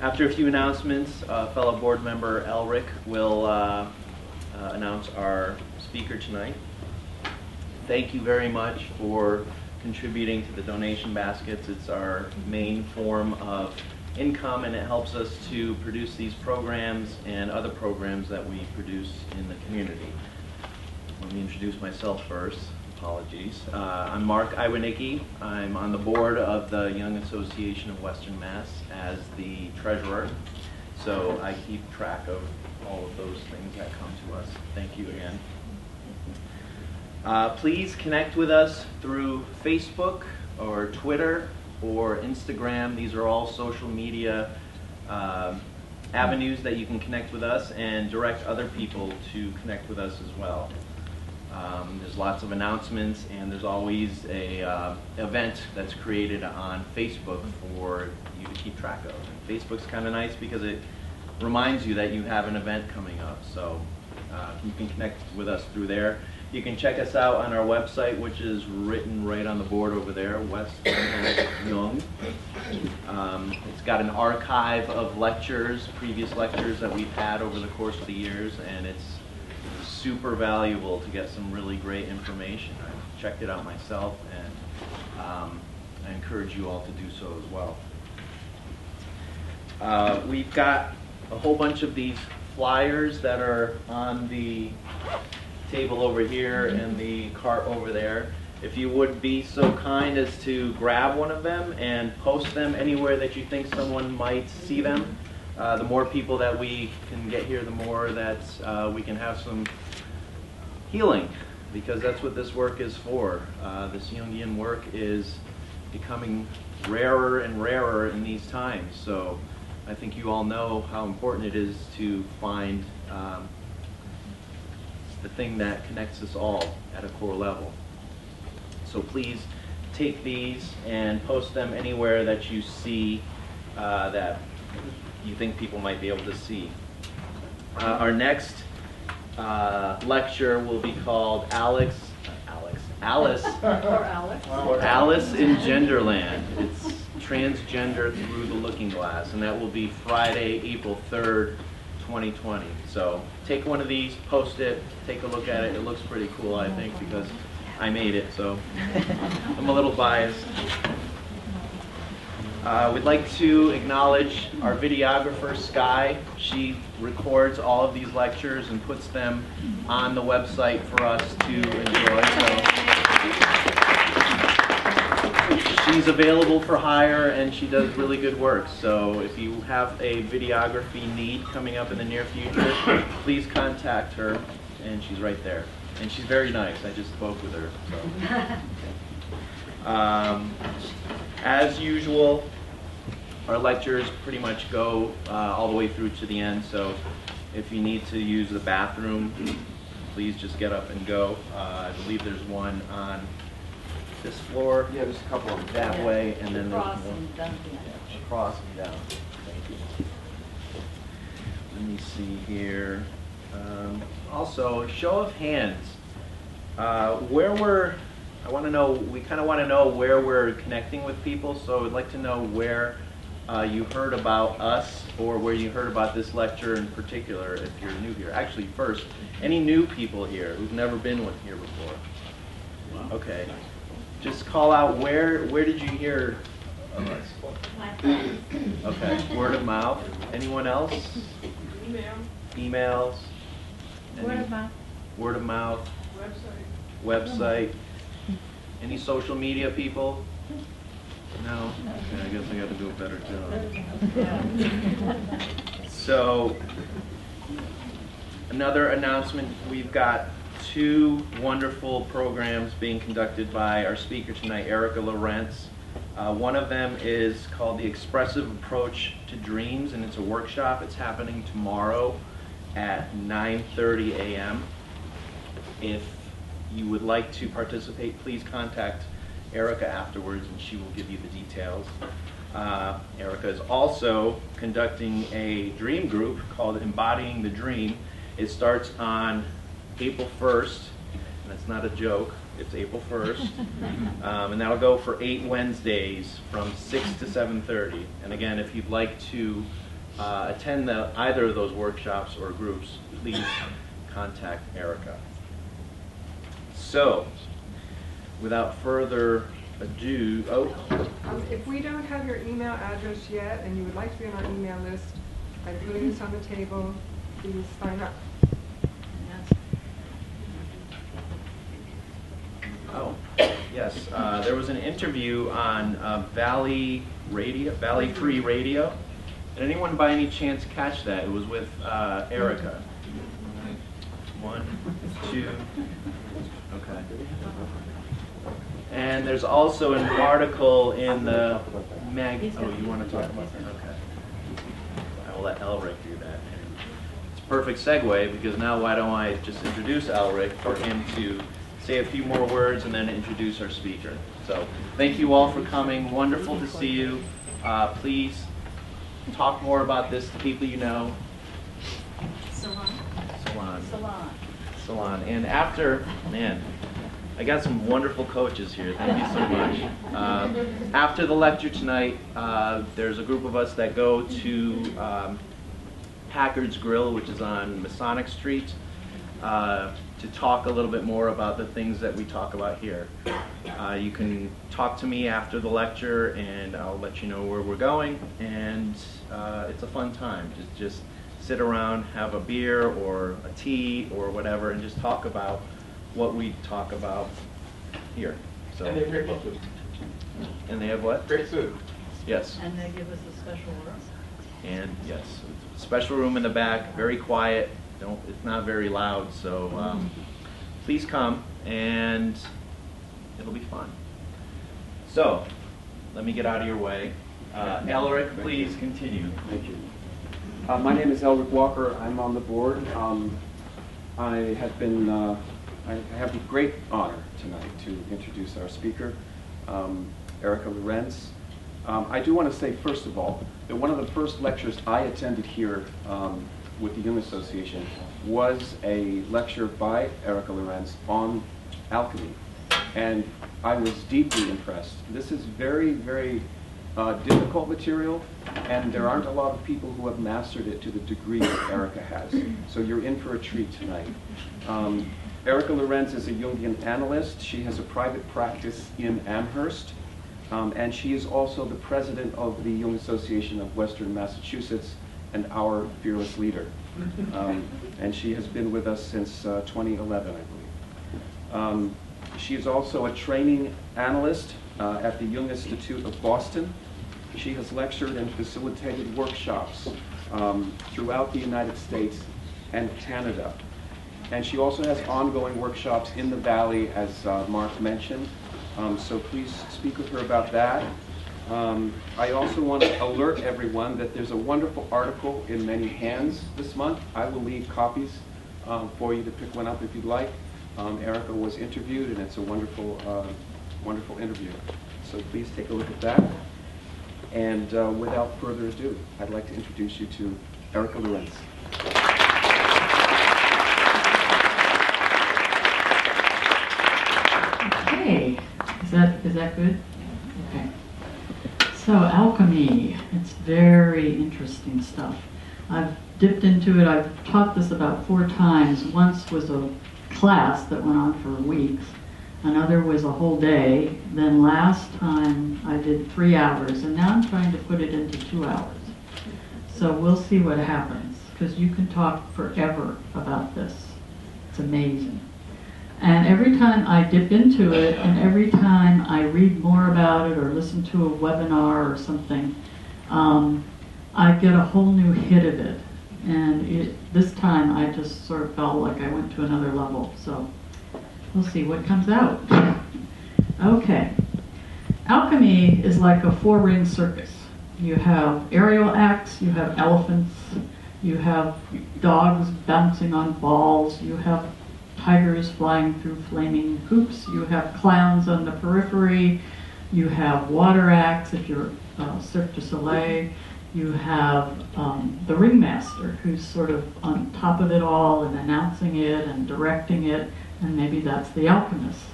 After a few announcements, fellow board member Elric will announce our speaker tonight. Thank you very much for contributing to the donation baskets. It's our main form of income, and it helps us to produce these programs and other programs that we produce in the community. Let me introduce myself first. Apologies. I'm Mark Iwanicki. I'm on the board of the Young Association of Western Mass as the treasurer. So I keep track of all of those things that come to us. Thank you again. Please connect with us through Facebook or Twitter or Instagram. These are all social media avenues that you can connect with us and direct other people to connect with us as well. There's lots of announcements, and there's always a event that's created on Facebook for you to keep track of. And Facebook's kind of nice because it reminds you that you have an event coming up. So you can connect with us through there. You can check us out on our website, which is written right on the board over there, West Young. It's got an archive of lectures, previous lectures that we've had over the course of the years, and it's super valuable to get some really great information. I've checked it out myself, and I encourage you all to do so as well. We've got a whole bunch of these flyers that are on the table over here and the cart over there. If you would be so kind as to grab one of them and post them anywhere that you think someone might see them. The more people that we can get here, the more that we can have some healing, because that's what this work is for. This Jungian work is becoming rarer and rarer in these times. So I think you all know how important it is to find the thing that connects us all at a core level. So please take these and post them anywhere that you see that you think people might be able to see. Our next lecture will be called Alice in Genderland. It's transgender through the looking glass, and that will be Friday, April 3rd, 2020. So take one of these, post it, take a look at it. It looks pretty cool, I think, because I made it, so I'm a little biased. We'd like to acknowledge our videographer, Sky. She records all of these lectures and puts them on the website for us to enjoy. So she's available for hire, and she does really good work. So if you have a videography need coming up in the near future, please contact her, and she's right there. And she's very nice. I just spoke with her. So. As usual, our lectures pretty much go all the way through to the end, so if you need to use the bathroom, please just get up and go. I believe there's one on this floor. Yeah, there's a couple of them. That way, and then there's Across one and down. across and down. Thank you. Let me see here. Also, show of hands. I want to know, we kind of want to know where we're connecting with people, so I'd like to know where you heard about us or where you heard about this lecture in particular if you're new here. Actually, first, any new people here who've never been here before? Wow. Okay. Just call out where did you hear of us? Okay, word of mouth. Anyone else? Emails. Word of mouth. Word of mouth. Website. Any social media people? No? Okay, I guess I got to do a better job. So, another announcement, we've got two wonderful programs being conducted by our speaker tonight, Erica Lorenz. One of them is called the Expressive Approach to Dreams, and it's a workshop. It's happening tomorrow at 9:30 a.m. If you would like to participate, please contact Erica afterwards, and she will give you the details. Erica is also conducting a dream group called Embodying the Dream. It starts on April 1st, and it's not a joke. It's April 1st. And that'll go for 8 Wednesdays from 6 to 7:30. And again, if you'd like to attend either of those workshops or groups, please contact Erica. So, without further ado, if we don't have your email address yet and you would like to be on our email list, I'm putting this on the table. Please sign up. Oh, yes. There was an interview on Valley Free Radio. Did anyone by any chance catch that? It was with Erica. 1, 2. Okay. And there's also an article in the mag. Oh, you want to talk about that? Okay. I will let Elric do that. It's a perfect segue because now why don't I just introduce Elric for him to say a few more words and then introduce our speaker. So thank you all for coming. Wonderful to see you. Please talk more about this to people you know. Salon. And after, man, I got some wonderful coaches here. Thank you so much. After the lecture tonight, there's a group of us that go to Packard's Grill, which is on Masonic Street, to talk a little bit more about the things that we talk about here. You can talk to me after the lecture, and I'll let you know where we're going. And it's a fun time. Just sit around, have a beer or a tea or whatever, and just talk about what we talk about here. So. And they have great food. And they have what? Great food. Yes. And they give us a special room. And yes, special room in the back, very quiet. It's not very loud, so please come, and it'll be fun. So, let me get out of your way. Elric, please continue. Thank you. My name is Elric Walker. I'm on the board. I have the great honor tonight to introduce our speaker, Erica Lorenz. I do want to say, first of all, that one of the first lectures I attended here with the Jung Association was a lecture by Erica Lorenz on alchemy, and I was deeply impressed. This is very, very difficult material, and there aren't a lot of people who have mastered it to the degree that Erica has. So you're in for a treat tonight. Erica Lorenz is a Jungian Analyst. She has a private practice in Amherst, and she is also the president of the Jung Association of Western Massachusetts and our fearless leader. And she has been with us since 2011, I believe. She is also a training analyst at the Jung Institute of Boston. She has lectured and facilitated workshops throughout the United States and Canada. And she also has ongoing workshops in the Valley, as Mark mentioned. So please speak with her about that. I also want to alert everyone that there's a wonderful article in many hands this month. I will leave copies for you to pick one up if you'd like. Erica was interviewed, and it's a wonderful, wonderful interview. So please take a look at that. And without further ado, I'd like to introduce you to Erica Lorenz. Okay, is that good? Okay. So alchemy, it's very interesting stuff. I've dipped into it. I've taught this about 4 times. Once was a class that went on for weeks. Another was a whole day. Then last time I did 3 hours, and now I'm trying to put it into 2 hours. So we'll see what happens, because you can talk forever about this. It's amazing. And every time I dip into it, and every time I read more about it or listen to a webinar or something, I get a whole new hit of it. And this time I just sort of felt like I went to another level. So we'll see what comes out. Okay. Alchemy is like a 4-ring circus. You have aerial acts, you have elephants, you have dogs bouncing on balls, you have tigers flying through flaming hoops, you have clowns on the periphery, you have water acts if you're Cirque du Soleil, you have the ringmaster who's sort of on top of it all and announcing it and directing it, and maybe that's the alchemist.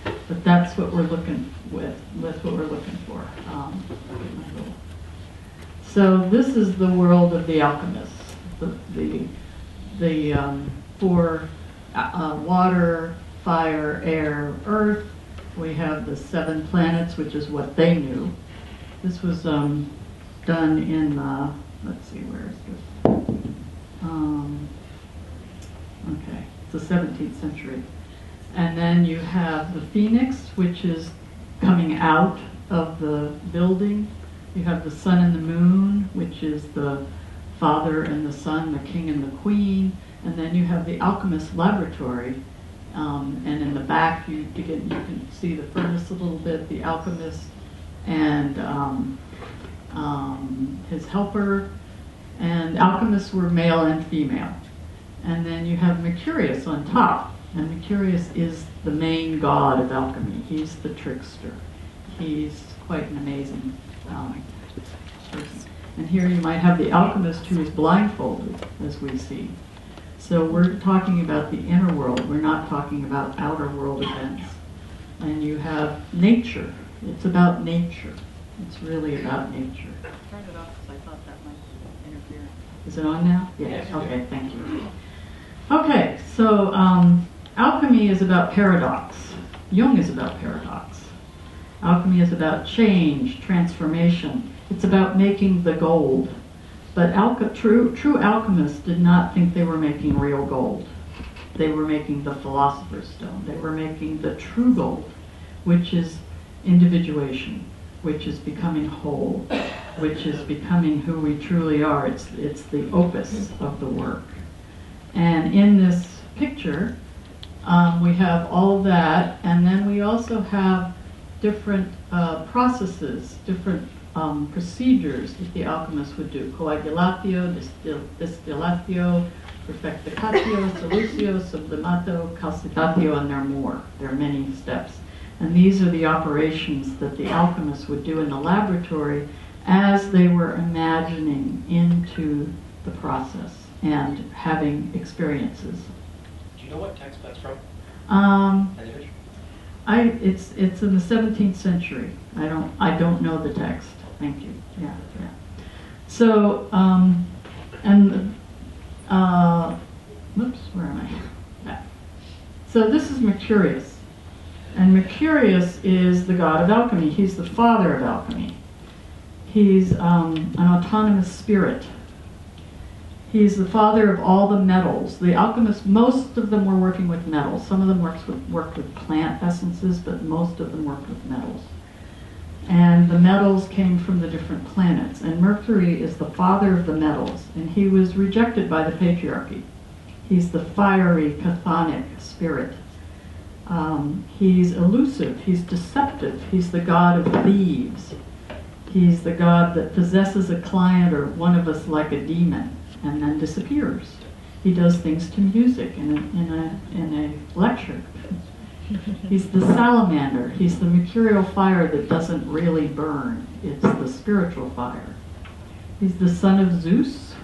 But that's what we're looking with. That's what we're looking for. So this is the world of the alchemists. The four water, fire, air, earth. We have the 7 planets, which is what they knew. This was done in, let's see, where is this? Okay, it's the 17th century. And then you have the phoenix, which is coming out of the building. You have the sun and the moon, which is the father and the son, the king and the queen. And then you have the alchemist laboratory. And in the back, you can see the furnace a little bit, the alchemist and his helper. And alchemists were male and female. And then you have Mercurius on top. And Mercurius is the main god of alchemy. He's the trickster. He's quite an amazing person. And here you might have the alchemist who is blindfolded, as we see. So we're talking about the inner world. We're not talking about outer world events. And you have nature. It's about nature. It's really about nature. Turn it off because I thought that might interfere. Is it on now? Yes. Okay, thank you. Okay, so alchemy is about paradox. Jung is about paradox. Alchemy is about change, transformation. It's about making the gold. But true alchemists did not think they were making real gold. They were making the philosopher's stone. They were making the true gold, which is individuation, which is becoming whole, which is becoming who we truly are. It's the opus of the work. And in this picture, we have all of that, and then we also have different processes, different procedures that the alchemists would do. Coagulatio, distillatio, perfectacatio, solucio, sublimato, calcinatio, and there are more. There are many steps. And these are the operations that the alchemists would do in the laboratory as they were imagining into the process and having experiences. Do you know what text that's from? It's in the 17th century. I don't know the text. Thank you. Yeah. So where am I? Yeah. So this is Mercurius, and Mercurius is the god of alchemy. He's the father of alchemy. He's an autonomous spirit. He's the father of all the metals. The alchemists, most of them were working with metals. Some of them worked with plant essences, but most of them worked with metals. And the metals came from the different planets. And Mercury is the father of the metals, and he was rejected by the patriarchy. He's the fiery, chthonic spirit. He's elusive. He's deceptive. He's the god of thieves. He's the god that possesses a client or one of us like a demon and then disappears. He does things to music in a lecture. He's the salamander. He's the mercurial fire that doesn't really burn. It's the spiritual fire. He's the son of Zeus,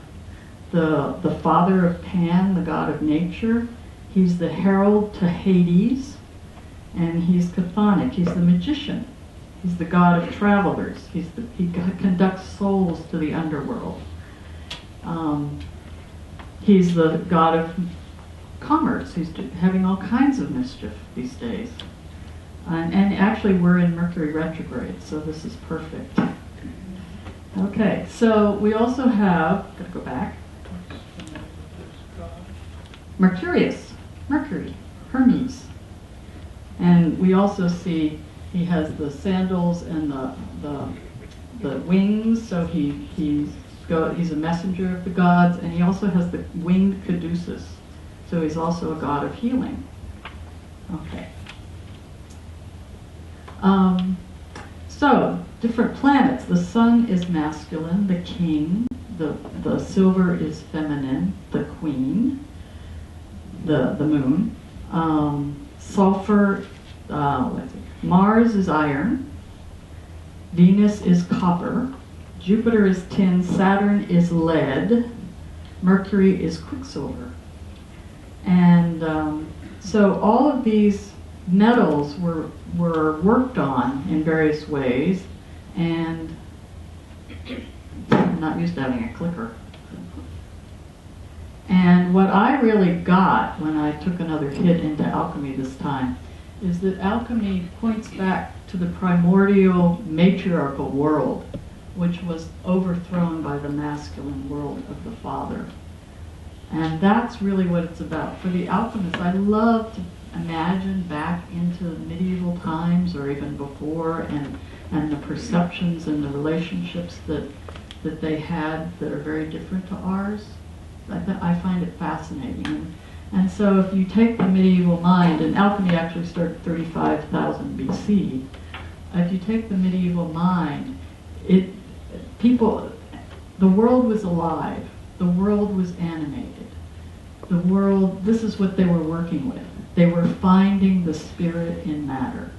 the father of Pan, the god of nature. He's the herald to Hades, and he's chthonic. He's the magician. He's the god of travelers. He conducts souls to the underworld. He's the god of commerce. He's having all kinds of mischief these days. And actually we're in Mercury retrograde, so this is perfect. Okay, so we also have, gotta go back, Mercurius, Mercury, Hermes. And we also see he has the sandals and the wings, so he's a messenger of the gods, and he also has the winged caduceus, so he's also a god of healing. Okay. So, different planets. The sun is masculine, the king. The silver is feminine, the queen. The moon. Sulfur, Mars is iron. Venus is copper. Jupiter is tin. Saturn is lead. Mercury is quicksilver. And so all of these metals were worked on in various ways, and I'm not used to having a clicker. And what I really got when I took another hit into alchemy this time is that alchemy points back to the primordial matriarchal world, which was overthrown by the masculine world of the father. And that's really what it's about. For the alchemists, I love to imagine back into medieval times or even before, and the perceptions and the relationships that they had that are very different to ours. I find it fascinating. And so if you take the medieval mind, and alchemy actually started 35,000 BC, if you take the medieval mind, the world was alive, the world was animated. The world, this is what they were working with. They were finding the spirit in matter,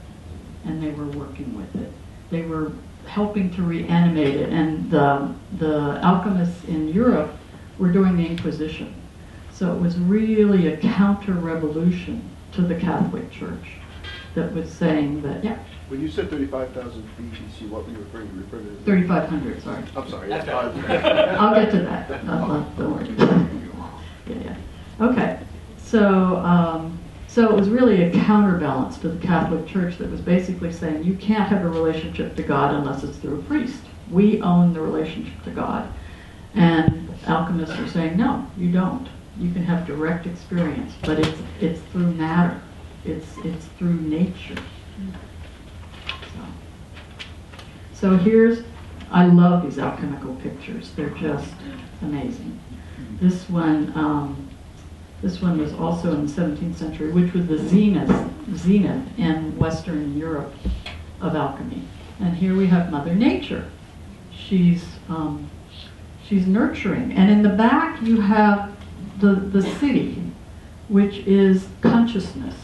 and they were working with it. They were helping to reanimate it, and the alchemists in Europe were doing the Inquisition. So it was really a counter-revolution to the Catholic Church that was saying that, yeah. When you said 35,000 BC, what were you referring to? 3,500, sorry. I'm sorry. That's I'll get to that. Don't worry. Yeah. Okay. So it was really a counterbalance to the Catholic Church that was basically saying you can't have a relationship to God unless it's through a priest. We own the relationship to God. And alchemists are saying, no, you don't. You can have direct experience, but it's through matter. It's through nature. So I love these alchemical pictures. They're just amazing. This one was also in the 17th century, which was the zenith in Western Europe of alchemy. And here we have Mother Nature. She's nurturing. And in the back you have the city, which is consciousness.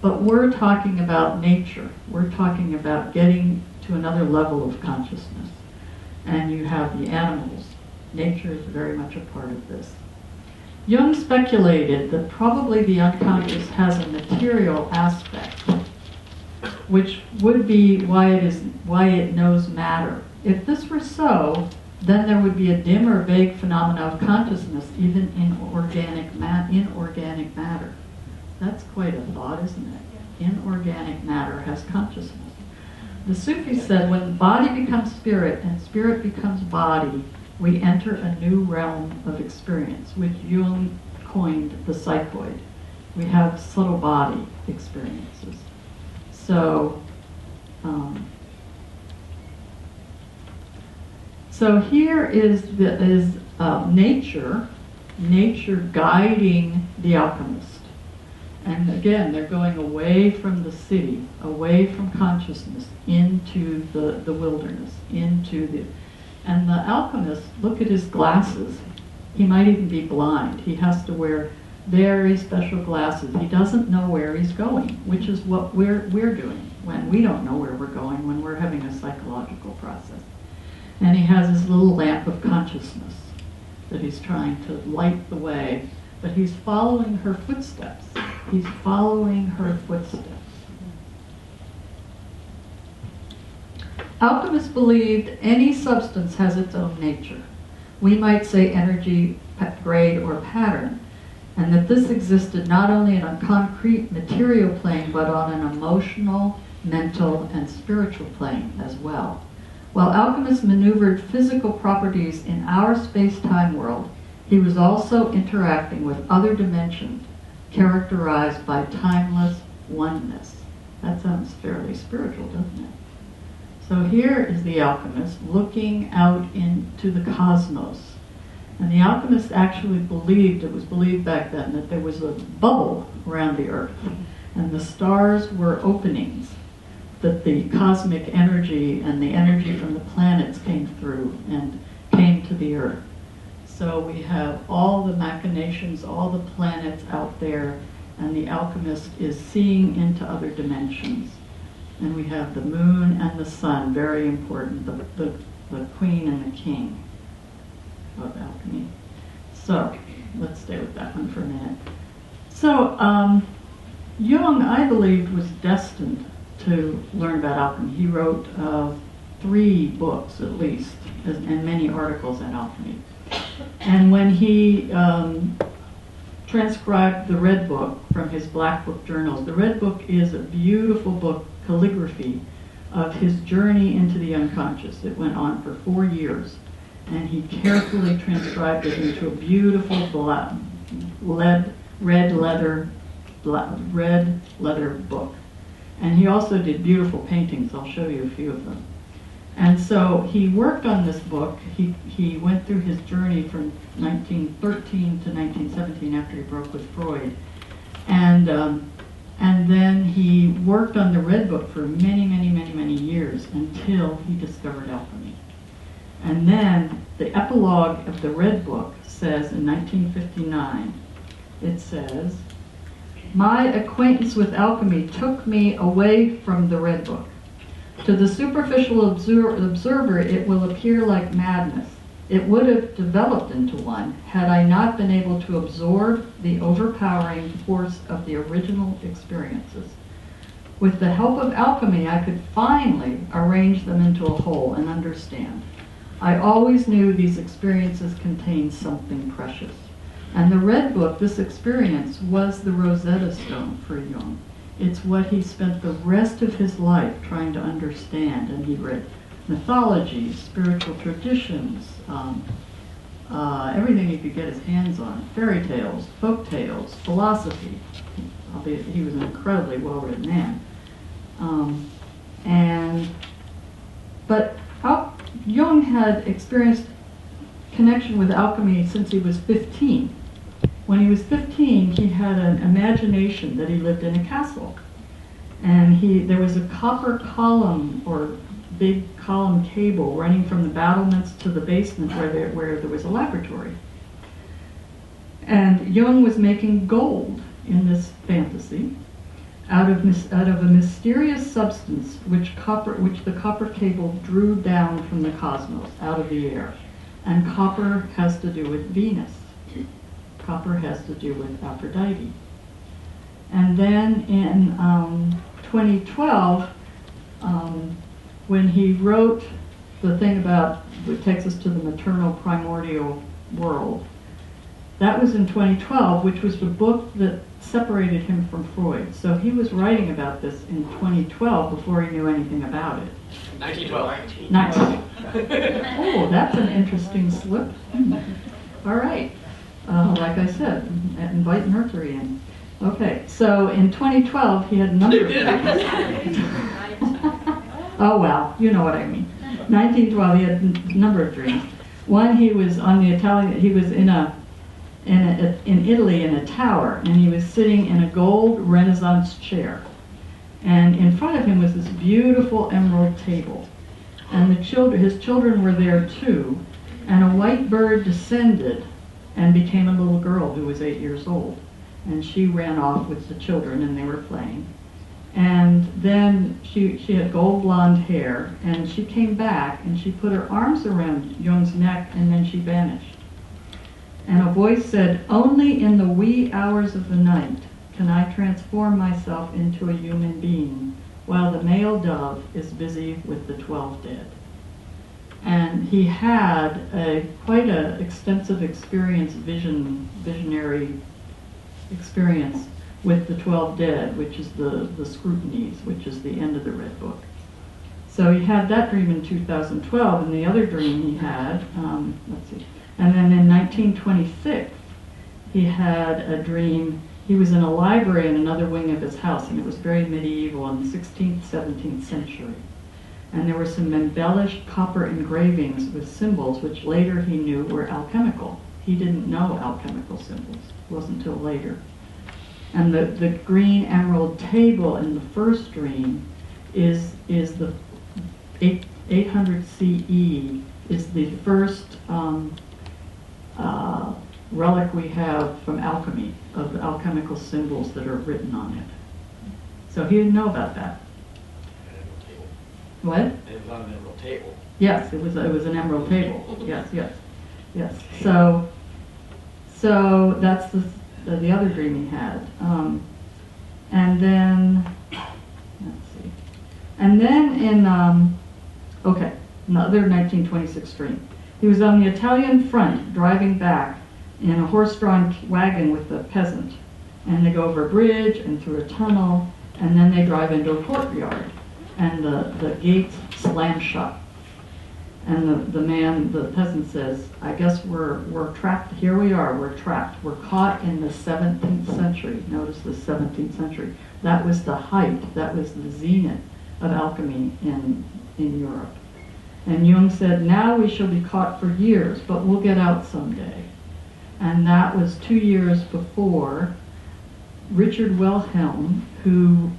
But we're talking about nature. We're talking about getting to another level of consciousness. And you have the animals. Nature is very much a part of this. Jung speculated that probably the unconscious has a material aspect, which would be why it knows matter. If this were so, then there would be a dim or vague phenomena of consciousness even in inorganic matter. That's quite a thought, isn't it? Inorganic matter has consciousness. The Sufis said when body becomes spirit and spirit becomes body, we enter a new realm of experience, which Jung coined the psychoid. We have subtle body experiences. So here is nature guiding the alchemist. And again, they're going away from the city, away from consciousness, into the wilderness, and the alchemist, look at his glasses. He might even be blind. He has to wear very special glasses. He doesn't know where he's going, which is what we're doing when we don't know where we're going, when we're having a psychological process. And he has his little lamp of consciousness that he's trying to light the way, but he's following her footsteps. He's following her footsteps. Alchemists believed any substance has its own nature. We might say energy, grade, or pattern, and that this existed not only on a concrete material plane, but on an emotional, mental, and spiritual plane as well. While alchemists maneuvered physical properties in our space-time world, he was also interacting with other dimensions characterized by timeless oneness. That sounds fairly spiritual, doesn't it? So here is the alchemist looking out into the cosmos. And the alchemist actually believed, it was believed back then, that there was a bubble around the earth. And the stars were openings, that the cosmic energy and the energy from the planets came through and came to the earth. So we have all the machinations, all the planets out there, and the alchemist is seeing into other dimensions. And we have the moon and the sun, very important, the queen and the king of alchemy. So let's stay with that one for a minute. So Jung, I believed, was destined to learn about alchemy. He wrote 3 books at least, and many articles on alchemy. And when he transcribed the Red Book from his Black Book journals, the Red Book is a beautiful book, calligraphy, of his journey into the unconscious. It went on for 4 years, and he carefully transcribed it into a beautiful red leather book. And he also did beautiful paintings. I'll show you a few of them. And so he worked on this book. He went through his journey from 1913 to 1917 after he broke with Freud. And then he worked on the Red Book for many years until he discovered alchemy. And then the epilogue of the Red Book says in 1959, it says, "My acquaintance with alchemy took me away from the Red Book. To the superficial observer, it will appear like madness. It would have developed into one had I not been able to absorb the overpowering force of the original experiences. With the help of alchemy, I could finally arrange them into a whole and understand. I always knew these experiences contained something precious." And the Red Book, this experience, was the Rosetta Stone for Jung. It's what he spent the rest of his life trying to understand. And he read mythology, spiritual traditions, everything he could get his hands on, fairy tales, folk tales, philosophy, albeit he was an incredibly well-read man. But Jung had experienced connection with alchemy since he was 15. When he was 15, he had an imagination that he lived in a castle. And there was a copper column or big column cable running from the battlements to the basement where there was a laboratory. And Jung was making gold in this fantasy out of a mysterious substance which the copper cable drew down from the cosmos, out of the air. And copper has to do with Venus. Copper has to do with Aphrodite. And then in 2012, when he wrote the thing about what takes us to the maternal primordial world, that was in 2012, which was the book that separated him from Freud. So he was writing about this in 2012 before he knew anything about it. 1912. Nice. Oh, that's an interesting slip. All right. Like I said, invite Mercury in. Okay, so in 2012, he had a number of dreams. Oh, well, you know what I mean. 1912, he had a number of dreams. One, he was on the Italian, he was in Italy in a tower, and he was sitting in a gold Renaissance chair. And in front of him was this beautiful emerald table. And his children were there too, and a white bird descended and became a little girl who was 8 years old. And she ran off with the children, and they were playing. And then she had gold blonde hair, and she came back, and she put her arms around Jung's neck, and then she vanished. And a voice said, "Only in the wee hours of the night can I transform myself into a human being, while the male dove is busy with the 12 dead." And he had quite an extensive visionary experience with the 12 dead, which is the scrutinies, which is the end of the Red Book. So he had that dream in 2012, and the other dream he had, let's see, and then in 1926, he had a dream. He was in a library in another wing of his house, and it was very medieval in the 16th, 17th century. And there were some embellished copper engravings with symbols, which later he knew were alchemical. He didn't know alchemical symbols. It wasn't until later. And the green emerald table in the first dream is the 800 CE, is the first relic we have from alchemy, of the alchemical symbols that are written on it. So he didn't know about that. What? It was on an emerald table. Yes, it was an emerald table. Yes. So that's the other dream he had. And then, let's see. And then in, another 1926 dream. He was on the Italian front driving back in a horse-drawn wagon with a peasant. And they go over a bridge and through a tunnel, and then they drive into a courtyard. And the gates slam shut. And the peasant says, I guess we're trapped. Here we are, we're trapped. We're caught in the 17th century. Notice the 17th century. That was the height, that was the zenith of alchemy in Europe. And Jung said, now we shall be caught for years, but we'll get out someday. And that was 2 years before Richard Wilhelm, who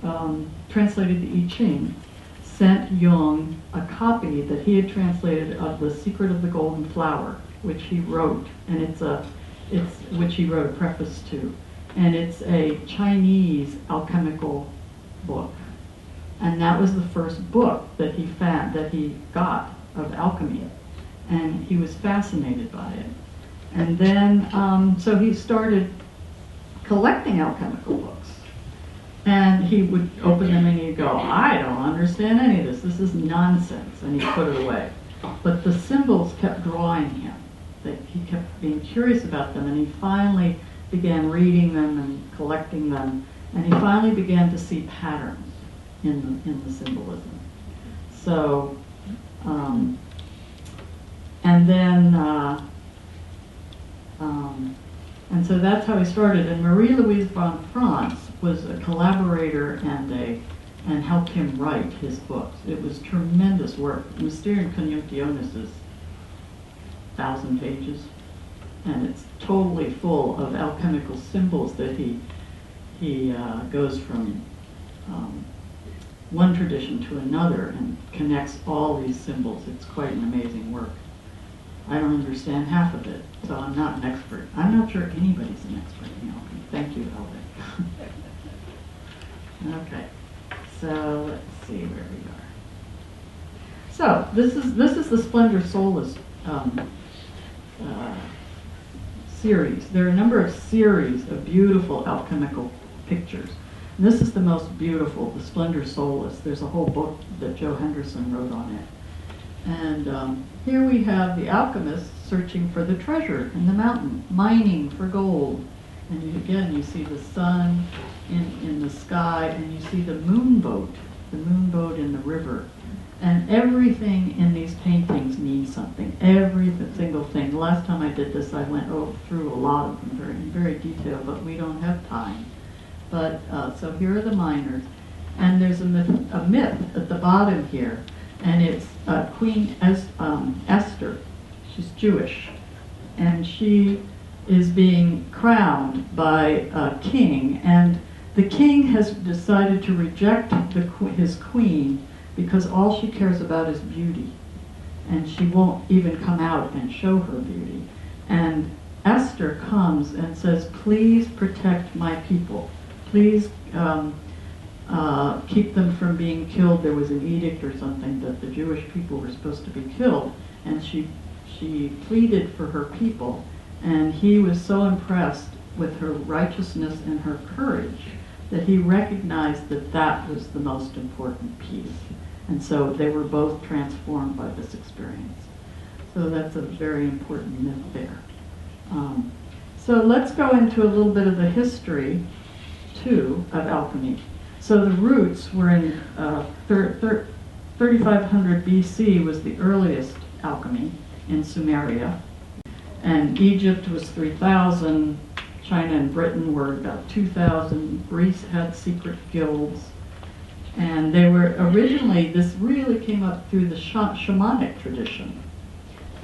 translated the I Ching, sent Jung a copy that he had translated of The Secret of the Golden Flower, which he wrote, and which he wrote a preface to. And it's a Chinese alchemical book. And that was the first book that he got of alchemy. And he was fascinated by it. And then, so he started collecting alchemical books. And he would open them and he'd go, I don't understand any of this. This is nonsense. And he'd put it away. But the symbols kept drawing him. That he kept being curious about them. And he finally began reading them and collecting them. And he finally began to see patterns in the symbolism. So, and so that's how he started. And Marie-Louise von Franz was a collaborator and helped him write his books. It was tremendous work. Mysterium Conjunctionis is 1,000 pages, and it's totally full of alchemical symbols that he goes from one tradition to another and connects all these symbols. It's quite an amazing work. I don't understand half of it, so I'm not an expert. I'm not sure anybody's an expert in alchemy. Thank you, Albert. Okay, so let's see where we are. So this is the Splendor Soulless series. There are a number of series of beautiful alchemical pictures. And this is the most beautiful, the Splendor Soulless. There's a whole book that Joe Henderson wrote on it. And here we have the alchemists searching for the treasure in the mountain, mining for gold. And again, you see the sun in the sky, and you see the moon boat in the river. And everything in these paintings means something, every single thing. The last time I did this, I went through a lot of them in very detail, but we don't have time. But so here are the miners, and there's a myth at the bottom here, and it's Queen Esther. She's Jewish, and she is being crowned by a king, and the king has decided to reject his queen because all she cares about is beauty, and she won't even come out and show her beauty. And Esther comes and says, please protect my people. Please keep them from being killed. There was an edict or something that the Jewish people were supposed to be killed, and she pleaded for her people, and he was so impressed with her righteousness and her courage that he recognized that that was the most important piece. And so they were both transformed by this experience. So that's a very important myth there. So let's go into a little bit of the history too of alchemy. So the roots were in 3500 BC was the earliest alchemy in Sumeria, and Egypt was 3000, China and Britain were about 2000, Greece had secret guilds, and they were originally, this really came up through the shamanic tradition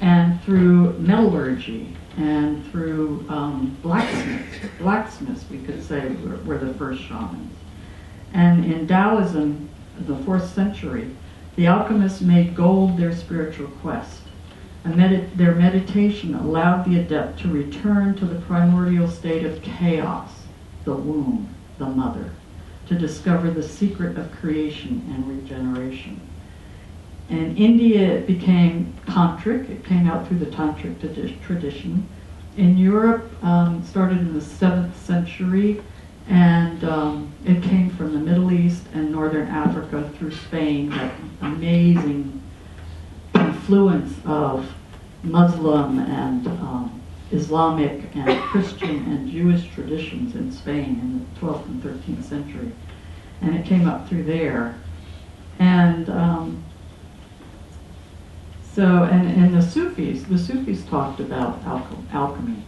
and through metallurgy and through blacksmiths, we could say, were the first shamans. And in Taoism, the 4th century, the alchemists made gold their spiritual quest. And their meditation allowed the adept to return to the primordial state of chaos, the womb, the mother, to discover the secret of creation and regeneration. In India, it became tantric. It came out through the tantric tradition. In Europe, started in the 7th century, And it came from the Middle East and Northern Africa through Spain, that amazing confluence of Muslim and Islamic and Christian and Jewish traditions in Spain in the 12th and 13th century. And it came up through there. And and the Sufis talked about alchemy.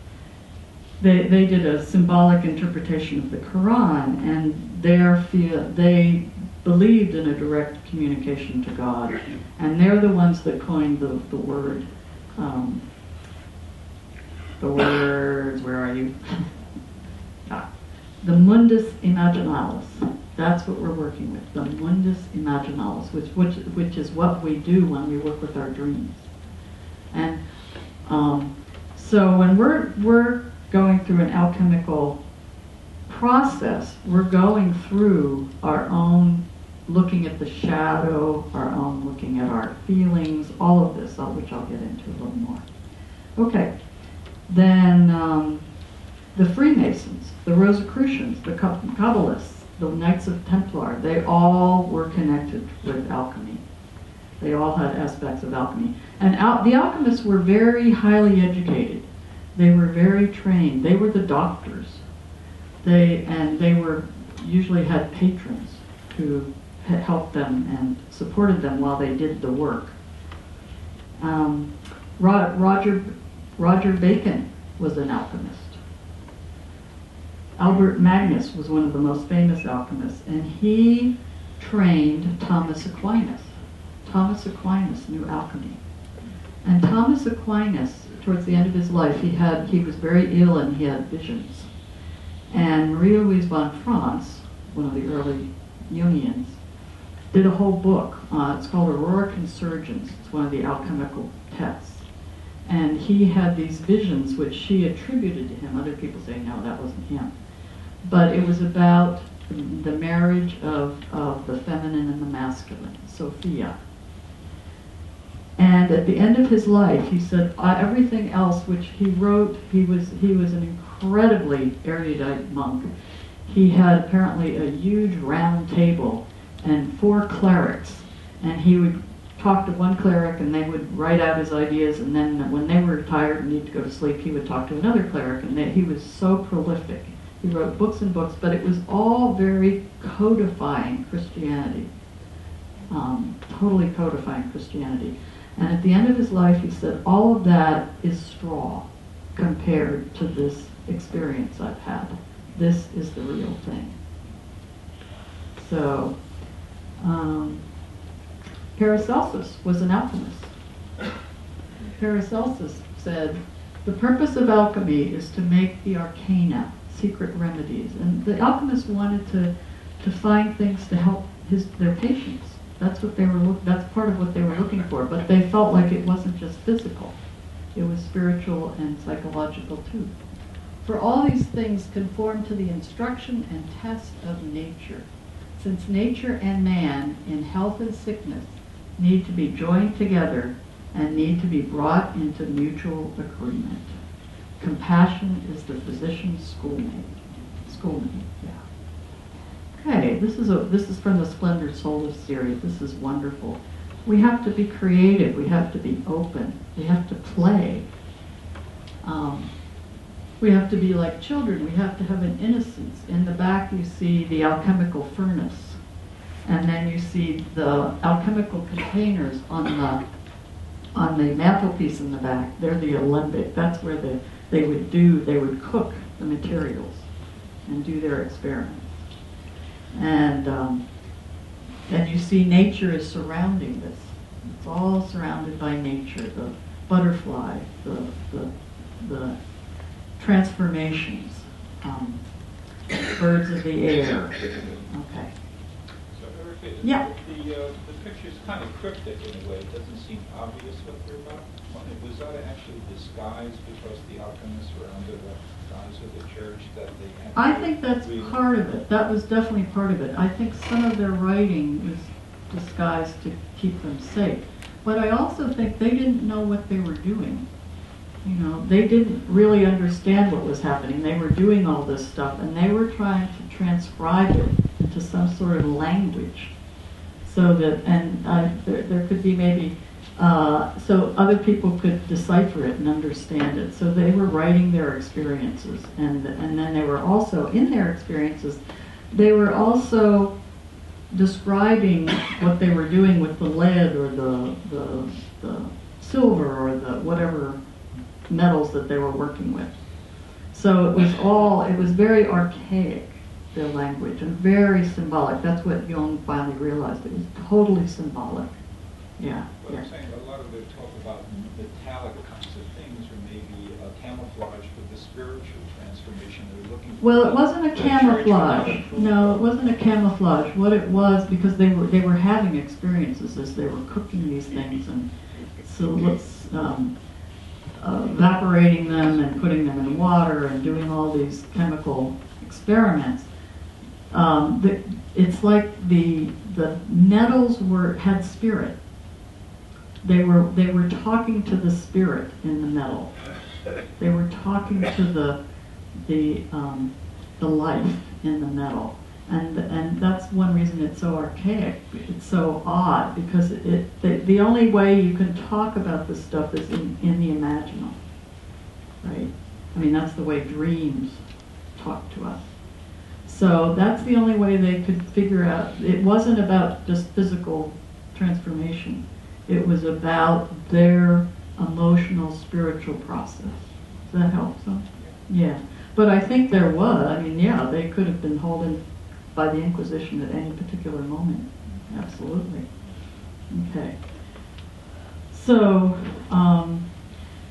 They did a symbolic interpretation of the Quran, and they believed in a direct communication to God. And they're the ones that coined the word. The words, where are you? The mundus imaginalis. That's what we're working with, the mundus imaginalis, which is what we do when we work with our dreams. And so when we're going through an alchemical process, we're going through our own looking at the shadow, our own looking at our feelings, all of this, which I'll get into a little more. Okay, then the Freemasons, the Rosicrucians, the Kabbalists, the Knights of Templar, they all were connected with alchemy. They all had aspects of alchemy. And the alchemists were very highly educated. They were very trained. They were the doctors. They were usually had patrons who helped them and supported them while they did the work. Roger Bacon was an alchemist. Albert Magnus was one of the most famous alchemists, and he trained Thomas Aquinas. Thomas Aquinas knew alchemy. And Thomas Aquinas, towards the end of his life, he was very ill and he had visions. And Marie-Louise von Franz, one of the early Jungians, did a whole book. It's called Aurora Consurgens. It's one of the alchemical texts. And he had these visions which she attributed to him. Other people say, no, that wasn't him. But it was about the marriage of the feminine and the masculine, Sophia. And at the end of his life, he said everything else which he wrote, he was an incredibly erudite monk. He had apparently a huge round table and 4 clerics, and he would talk to one cleric and they would write out his ideas, and then when they were tired and needed to go to sleep, he would talk to another cleric, and he was so prolific. He wrote books and books, but it was all very codifying Christianity, totally codifying Christianity. And at the end of his life, he said, all of that is straw compared to this experience I've had. This is the real thing. So, Paracelsus was an alchemist. Paracelsus said, the purpose of alchemy is to make the arcana, secret remedies. And the alchemists wanted to find things to help their patients. That's what that's part of what they were looking for. But they felt like it wasn't just physical. It was spiritual and psychological too. For all these things conform to the instruction and test of nature, since nature and man in health and sickness need to be joined together and need to be brought into mutual agreement. Compassion is the physician's schoolmate. Yeah. Okay, this is from the Splendor Solar series. This is wonderful. We have to be creative. We have to be open. We have to play. We have to be like children. We have to have an innocence. In the back you see the alchemical furnace. And then you see the alchemical containers on the mantelpiece in the back. They're the Alembic. That's where they would cook the materials and do their experiments. And you see nature is surrounding this. It's all surrounded by nature. The butterfly, the transformations, birds of the air. Okay. So, Erica, Yeah. the picture's kind of cryptic in a way. It doesn't seem obvious what they're about. Was that actually disguised because the alchemists were under the guise of the church that they had? I think that's part of it. That was definitely part of it. I think some of their writing was disguised to keep them safe. But I also think they didn't know what they were doing. You know, they didn't really understand what was happening. They were doing all this stuff, and they were trying to transcribe it into some sort of language, so that, and there could be maybe, so other people could decipher it and understand it. So they were writing their experiences, and then they were also, in their experiences, they were also describing what they were doing with the lead or the silver or the whatever metals that they were working with. So it was very archaic, their language, and very symbolic. That's what Jung finally realized. It was totally symbolic. Yeah. But Yeah. I'm saying a lot of the talk about metallic kinds of things, or maybe a camouflage with the spiritual transformation they're looking for. Well, it wasn't a The church camouflage. without a No, it wasn't a camouflage. What it was, because they were having experiences as they were cooking these things and evaporating them and putting them in water and doing all these chemical experiments. It's like the metals had spirit. They were talking to the spirit in the metal. They were talking to the life in the metal, and that's one reason it's so archaic. It's so odd because the only way you can talk about this stuff is in the imaginal, right? I mean, that's the way dreams talk to us. So that's the only way they could figure out. It wasn't about just physical transformation. It was about their emotional, spiritual process. Does that help some? Yeah. But I think there was. I mean, yeah, they could have been held by the Inquisition at any particular moment. Absolutely. Okay. So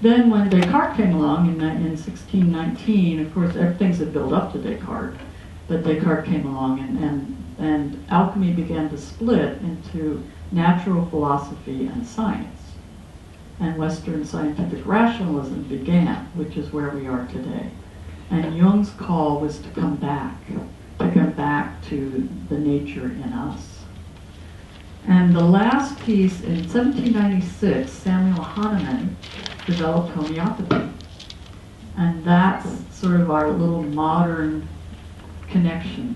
then when Descartes came along in 1619, of course, things had built up to Descartes, but Descartes came along and alchemy began to split into natural philosophy and science. And Western scientific rationalism began, which is where we are today. And Jung's call was to come back to the nature in us. And the last piece, in 1796, Samuel Hahnemann developed homeopathy. And that's sort of our little modern connection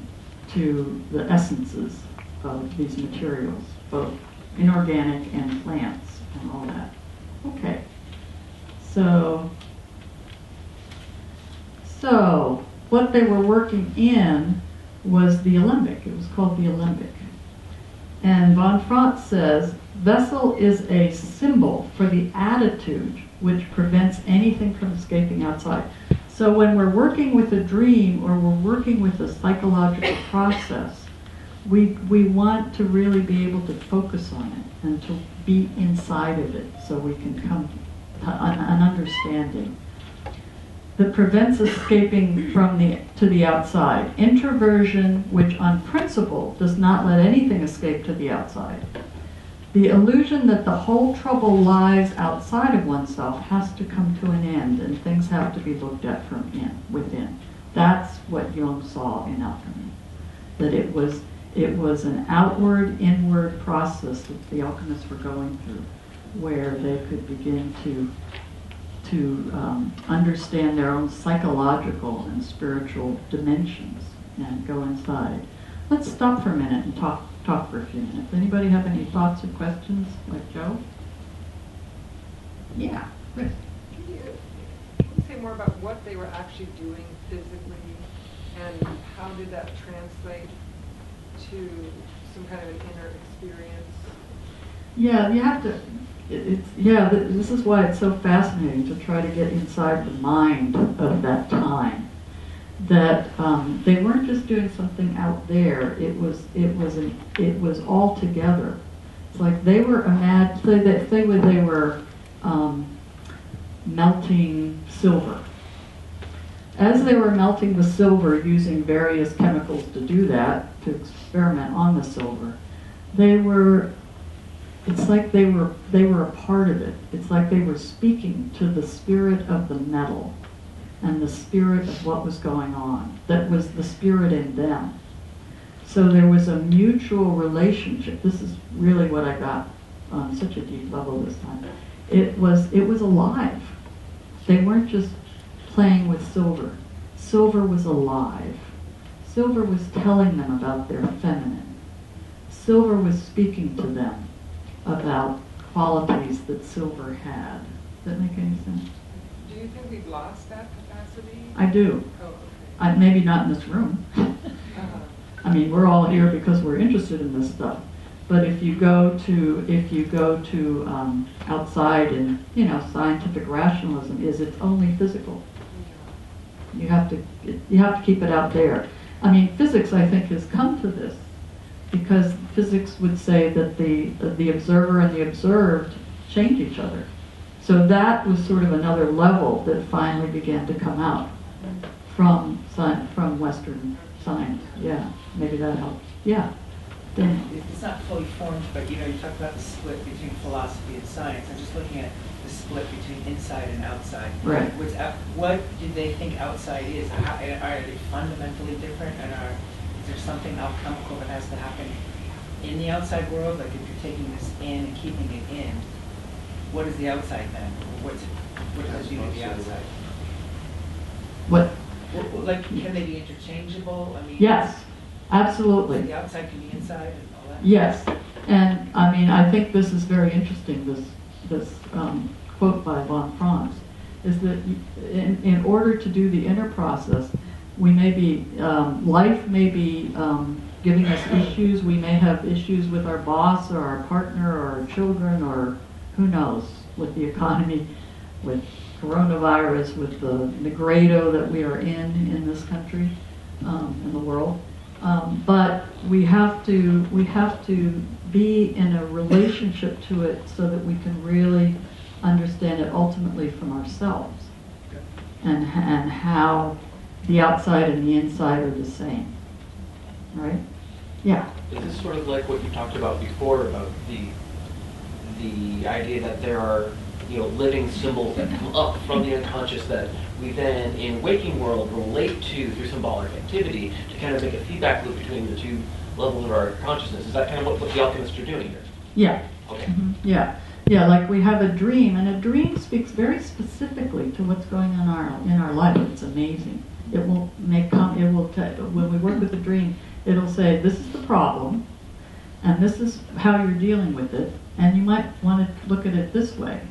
to the essences of these materials, both inorganic and plants and all that. Okay, so what they were working in was the Alembic. It was called the Alembic. And von Franz says, vessel is a symbol for the attitude which prevents anything from escaping outside. So when we're working with a dream or we're working with a psychological process, we want to really be able to focus on it and to be inside of it so we can come to an understanding that prevents escaping to the outside. Introversion, which on principle does not let anything escape to the outside. The illusion that the whole trouble lies outside of oneself has to come to an end, and things have to be looked at from within. That's what Jung saw in alchemy. That it was an outward, inward process that the alchemists were going through, where they could begin to understand their own psychological and spiritual dimensions and go inside. Let's stop for a minute and talk for a few minutes. Anybody have any thoughts or questions, like Joe? Yeah, Chris. Can you say more about what they were actually doing physically, and how did that translate to some kind of an inner experience? Yeah, you have to. This is why it's so fascinating to try to get inside the mind of that time. That they weren't just doing something out there. It was all together. It's like they were they were melting silver. As they were melting the silver, using various chemicals to do that, to experiment on the silver, it's like they were a part of it. It's like they were speaking to the spirit of the metal and the spirit of what was going on. That was the spirit in them. So there was a mutual relationship. This is really what I got on such a deep level this time. It was alive. They weren't just playing with silver. Silver was alive. Silver was telling them about their feminine. Silver was speaking to them about qualities that silver had. Does that make any sense? Do you think we've lost that capacity? I do. Oh, okay. Maybe not in this room. Uh-huh. I mean, we're all here because we're interested in this stuff. But if you go to outside in scientific rationalism, it's only physical. You have to keep it out there. I mean, physics, I think, has come to this because physics would say that the observer and the observed change each other. So that was sort of another level that finally began to come out from Western science. Yeah, maybe that helps. Yeah. Then, It's not fully formed, but you talk about the split between philosophy and science. I'm just looking at the split between inside and outside. Right. What do they think outside is? Are they fundamentally different? And is there something alchemical that has to happen in the outside world? Like if you're taking this in and keeping it in, what is the outside then? What does it do to the outside? what? Like, can they be interchangeable? I mean, Yes, absolutely. the outside can be inside and all that? Yes, and I mean, I think this is very interesting, this quote by von Franz, is that in order to do the inner process, we may be, life may be giving us issues. We may have issues with our boss or our partner or our children or who knows, with the economy, with coronavirus, with the Negredo that we are in this country, in the world. But we have to be in a relationship to it so that we can really understand it ultimately from ourselves, and how the outside and the inside are the same, right? Yeah. Is this sort of like what you talked about before about the idea that there are living symbols that come up from the unconscious that we then in waking world relate to through symbolic activity to kind of make a feedback loop between the two levels of our consciousness? Is that kind of what the alchemists are doing here? Yeah. Okay. Mm-hmm. Yeah, like we have a dream, and a dream speaks very specifically to what's going on in our life. It's amazing. It will when we work with a dream, it'll say, this is the problem, and this is how you're dealing with it, and you might want to look at it this way.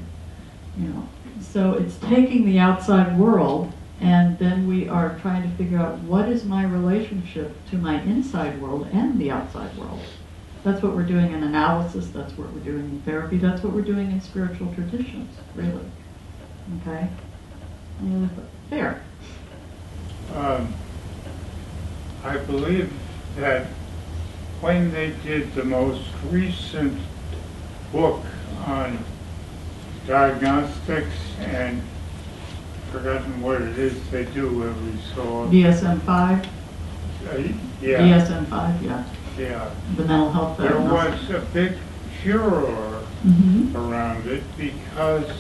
So it's taking the outside world, and then we are trying to figure out what is my relationship to my inside world and the outside world. That's what we're doing in analysis, that's what we're doing in therapy, that's what we're doing in spiritual traditions, really. Okay? Any other thoughts? There. I believe that when they did the most recent book on diagnostics, and forgotten what it is they do every so often. DSM-5? Yeah. DSM-5, yeah. Yeah. The mental health There diagnostics. was a big furor around it because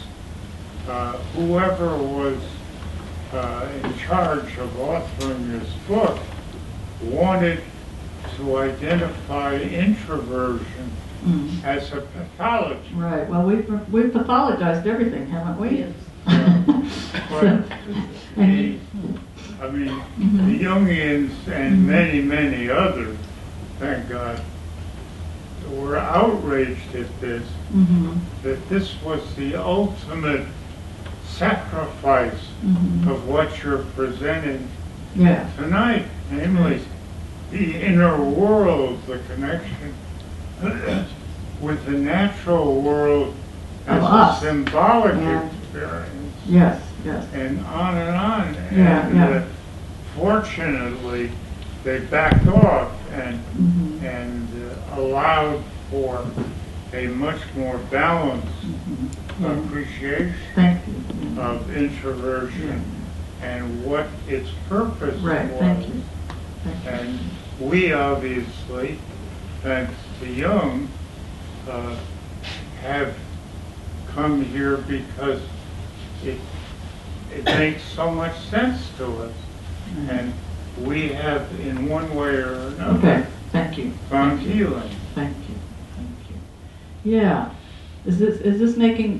whoever was in charge of authoring this book wanted to identify introversion as a pathology. Right. Well, we've pathologized everything, haven't we? But the Jungians and many, many others, thank God, were outraged at this, that this was the ultimate sacrifice of what you're presenting tonight, namely the inner world, the connection with the natural world as a symbolic experience. Yes, yes. And on and on. Yeah, Fortunately, they backed off and allowed for a much more balanced appreciation of introversion and what its purpose was. Thank you. And we obviously, thanks to Jung, have come here because it makes so much sense to us. And we have, in one way or another, found healing. Thank you. Yeah. Is this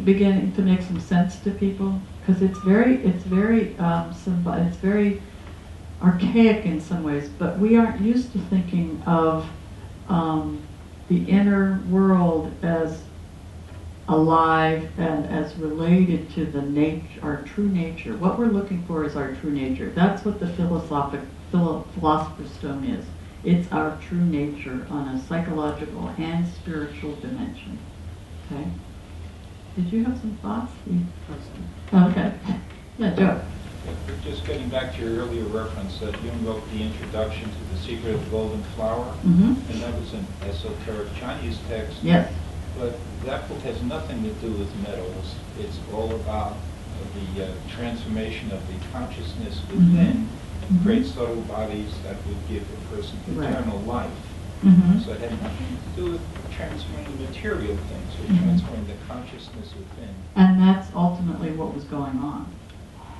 beginning to make some sense to people? because it's very archaic in some ways, but we aren't used to thinking of the inner world as alive and as related to our true nature. What we're looking for is our true nature. That's what the philosopher's stone is. It's our true nature on a psychological and spiritual dimension. Okay? Did you have some thoughts? Okay. Yeah, Joe. Just getting back to your earlier reference that Jung wrote the introduction to The Secret of the Golden Flower, Mm-hmm. and that was an esoteric Chinese text. Yes. But that book has nothing to do with metals. It's all about the transformation of the consciousness within, Mhm. create subtle bodies that would give a person Right. eternal life. Mm-hmm. So it had nothing to do with transferring material things, or Mhm. transferring the consciousness within. And that's ultimately what was going on.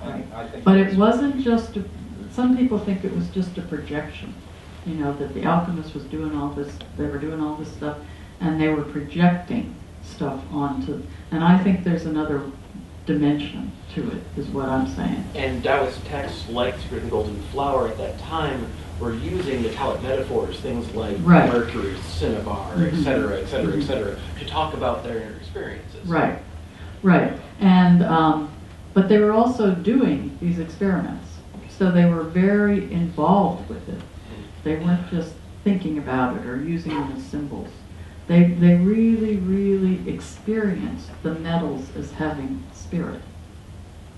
And Right. I think But it that's- wasn't just, some people think it was just a projection, that the alchemist was doing all this, they were doing all this stuff, and they were projecting stuff onto, and I think there's another dimension to it, is what I'm saying. And Taoist texts like Secret of the Golden Flower at that time were using metallic metaphors, things like Right. Mercurius, cinnabar, Mhm. et cetera, et cetera, et Mhm. cetera, to talk about their inner experiences. Right, right. And, but they were also doing these experiments. So they were very involved with it. They weren't just thinking about it or using them as symbols. They really, really experienced the metals as having spirit,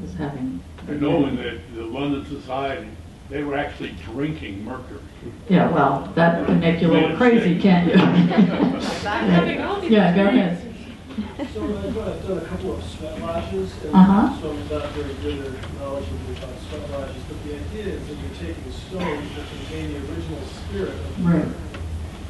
as having. I know in the London Society, they were actually drinking mercury. Yeah, well, that could make you a little crazy, can't you? Yeah, go ahead. So I've done a couple of sweat lodges, and Uh-huh. so I'm not very good at knowledge about sweat lodges, but the idea is that you're taking stones that contain the original spirit of the Right. earth,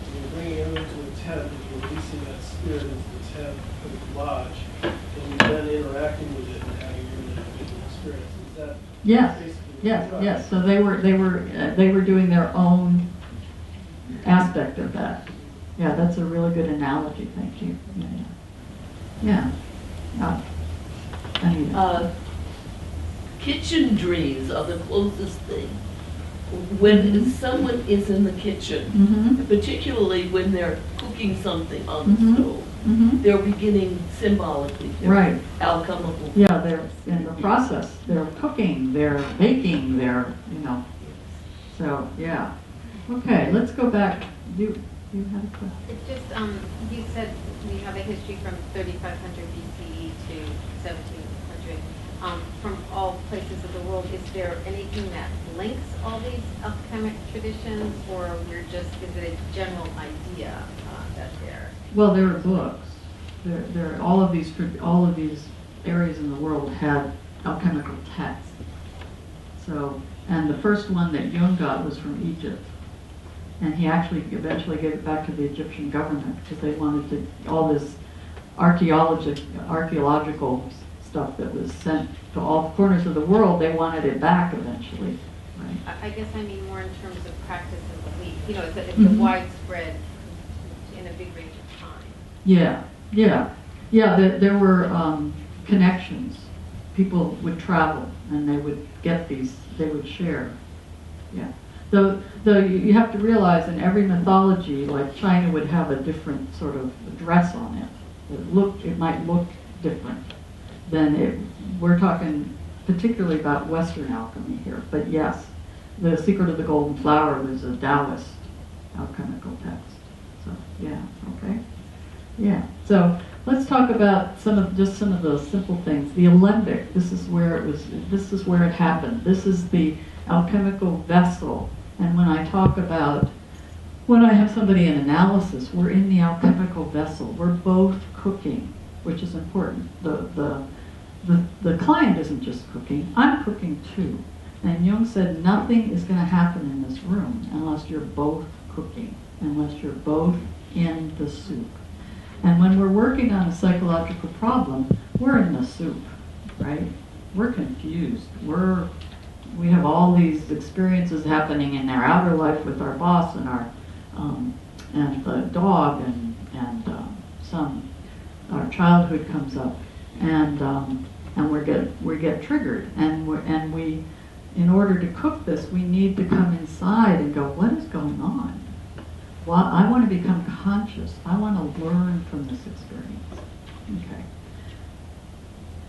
and you're bringing them into a tent, and you're releasing that spirit into the tent of the lodge, and you're then interacting with it and having your individual experience. Is that Yes, basically yes, what yes. So they were doing their own aspect of that. Yeah, that's a really good analogy. Thank you. Yeah. Anita. Kitchen dreams are the closest thing. When someone is in the kitchen, Mhm. particularly when they're cooking something on the Mhm. stove, Mhm. they're beginning symbolically. They're Right. Alchemical. Yeah, they're in the process. They're cooking, they're baking, So, yeah. Okay, let's go back. You had a question? It's just, you said we have a history from 3500 BCE to 1700, from all places of the world. Is there anything that links all these alchemic traditions, or is it a general idea that they're? Well, there are books. All of these areas in the world had alchemical texts. So, and the first one that Jung got was from Egypt. And he actually eventually gave it back to the Egyptian government because they wanted all this archaeological stuff that was sent to all corners of the world, they wanted it back eventually. Right? I guess I mean more in terms of practice and belief. It's a Mhm. widespread in a big range of time. Yeah. There were connections. People would travel and they would get these. They would share. Yeah. Though you have to realize in every mythology, like China would have a different sort of dress on it. It might look different we're talking particularly about Western alchemy here. But yes, The Secret of the Golden Flower was a Taoist alchemical text. So yeah, okay. Yeah. So let's talk about some of the simple things. The Alembic, this is where it happened. This is the alchemical vessel. And when I have somebody in analysis, we're in the alchemical vessel. We're both cooking, which is important. The client isn't just cooking, I'm cooking too. And Jung said nothing is going to happen in this room unless you're both cooking, unless you're both in the soup. And when we're working on a psychological problem, we're in the soup, right? We're confused. We have all these experiences happening in our outer life with our boss and the dog and our childhood comes up, and and we get triggered, and we, in order to cook this, we need to come inside and go, what is going on? Well, I want to become conscious. I want to learn from this experience. Okay.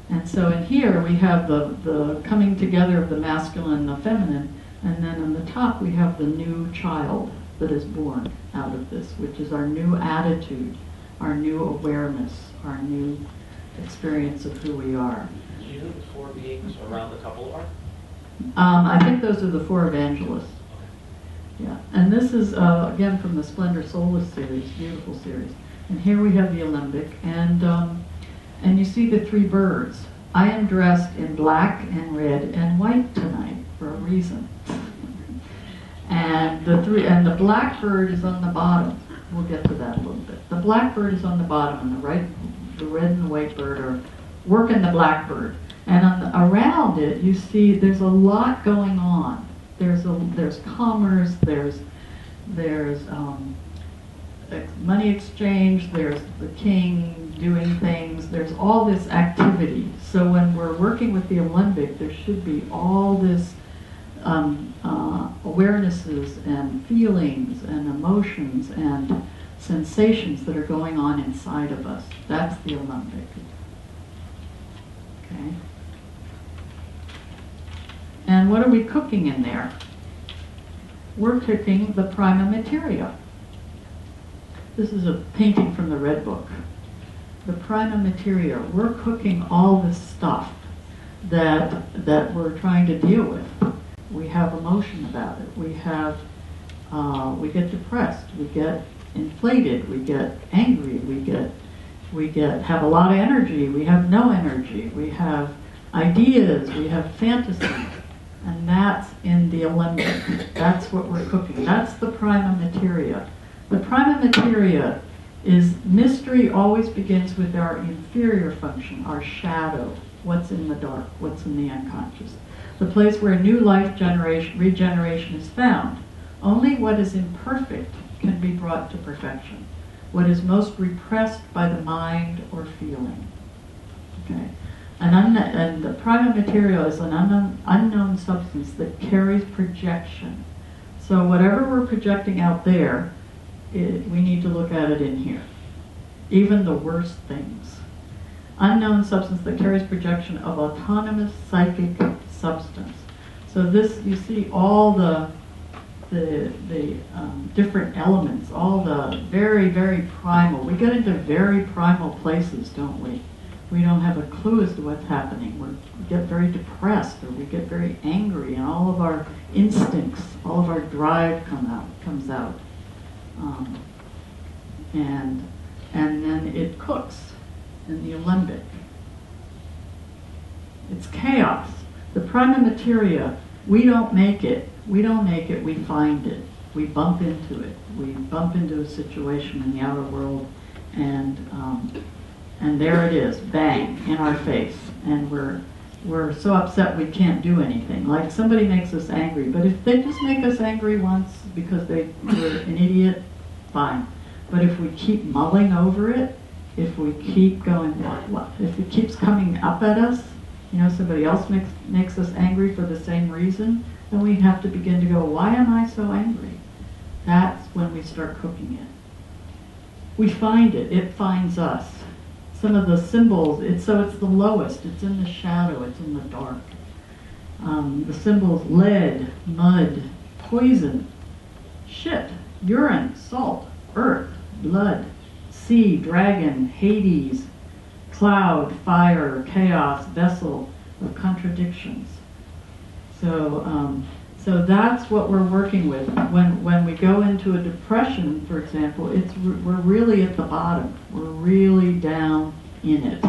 And so in here we have the coming together of the masculine and the feminine, and then on the top we have the new child that is born out of this, which is our new attitude, our new awareness, our new experience of who we are. Do you know the four beings around the couple are? I think those are the four evangelists. Yeah, and this is again from the Splendor Soulless series, beautiful series. And here we have the Alembic, and you see the three birds. I am dressed in black and red and white tonight for a reason. And the black bird is on the bottom. We'll get to that a little bit. The black bird is on the bottom, and the red and the white bird are working the black bird. And around it, you see there's a lot going on. There's commerce. There's money exchange. There's the king doing things. There's all this activity. So when we're working with the Alembic, there should be all this awarenesses and feelings and emotions and sensations that are going on inside of us. That's the Alembic. Okay. And what are we cooking in there? We're cooking the prima materia. This is a painting from the Red Book. The prima materia. We're cooking all this stuff that we're trying to deal with. We have emotion about it. We get depressed. We get inflated. We get angry. We have a lot of energy. We have no energy. We have ideas. We have fantasy. And that's in the Alembic. That's what we're cooking. That's the prima materia. The prima materia is mystery always begins with our inferior function, our shadow, what's in the dark, what's in the unconscious. The place where new life regeneration is found. Only what is imperfect can be brought to perfection. What is most repressed by the mind or feeling. Okay. And the prima materia is an unknown substance that carries projection. So whatever we're projecting out there, we need to look at it in here. Even the worst things. Unknown substance that carries projection of autonomous psychic substance. So this, you see all the different elements, all the very, very primal. We get into very primal places, don't we? We don't have a clue as to what's happening. We get very depressed, or we get very angry, and all of our instincts, all of our drive comes out. And then it cooks in the Alembic. It's chaos. The prima materia, we don't make it. We find it. We bump into it. We bump into a situation in the outer world, and there it is, bang, in our face. And we're so upset we can't do anything. Like somebody makes us angry, but if they just make us angry once because they were an idiot, fine. But if we keep mulling over it, if we keep going, what? If it keeps coming up at us, somebody else makes us angry for the same reason, then we have to begin to go, why am I so angry? That's when we start cooking it. We find it. It finds us. Some of the symbols, it's the lowest. It's in the shadow. It's in the dark. The symbols: lead, mud, poison, shit, urine, salt, earth, blood, sea, dragon, Hades, cloud, fire, chaos, vessel of contradictions. So that's what we're working with. When we go into a depression, for example, we're really at the bottom. We're really down in it.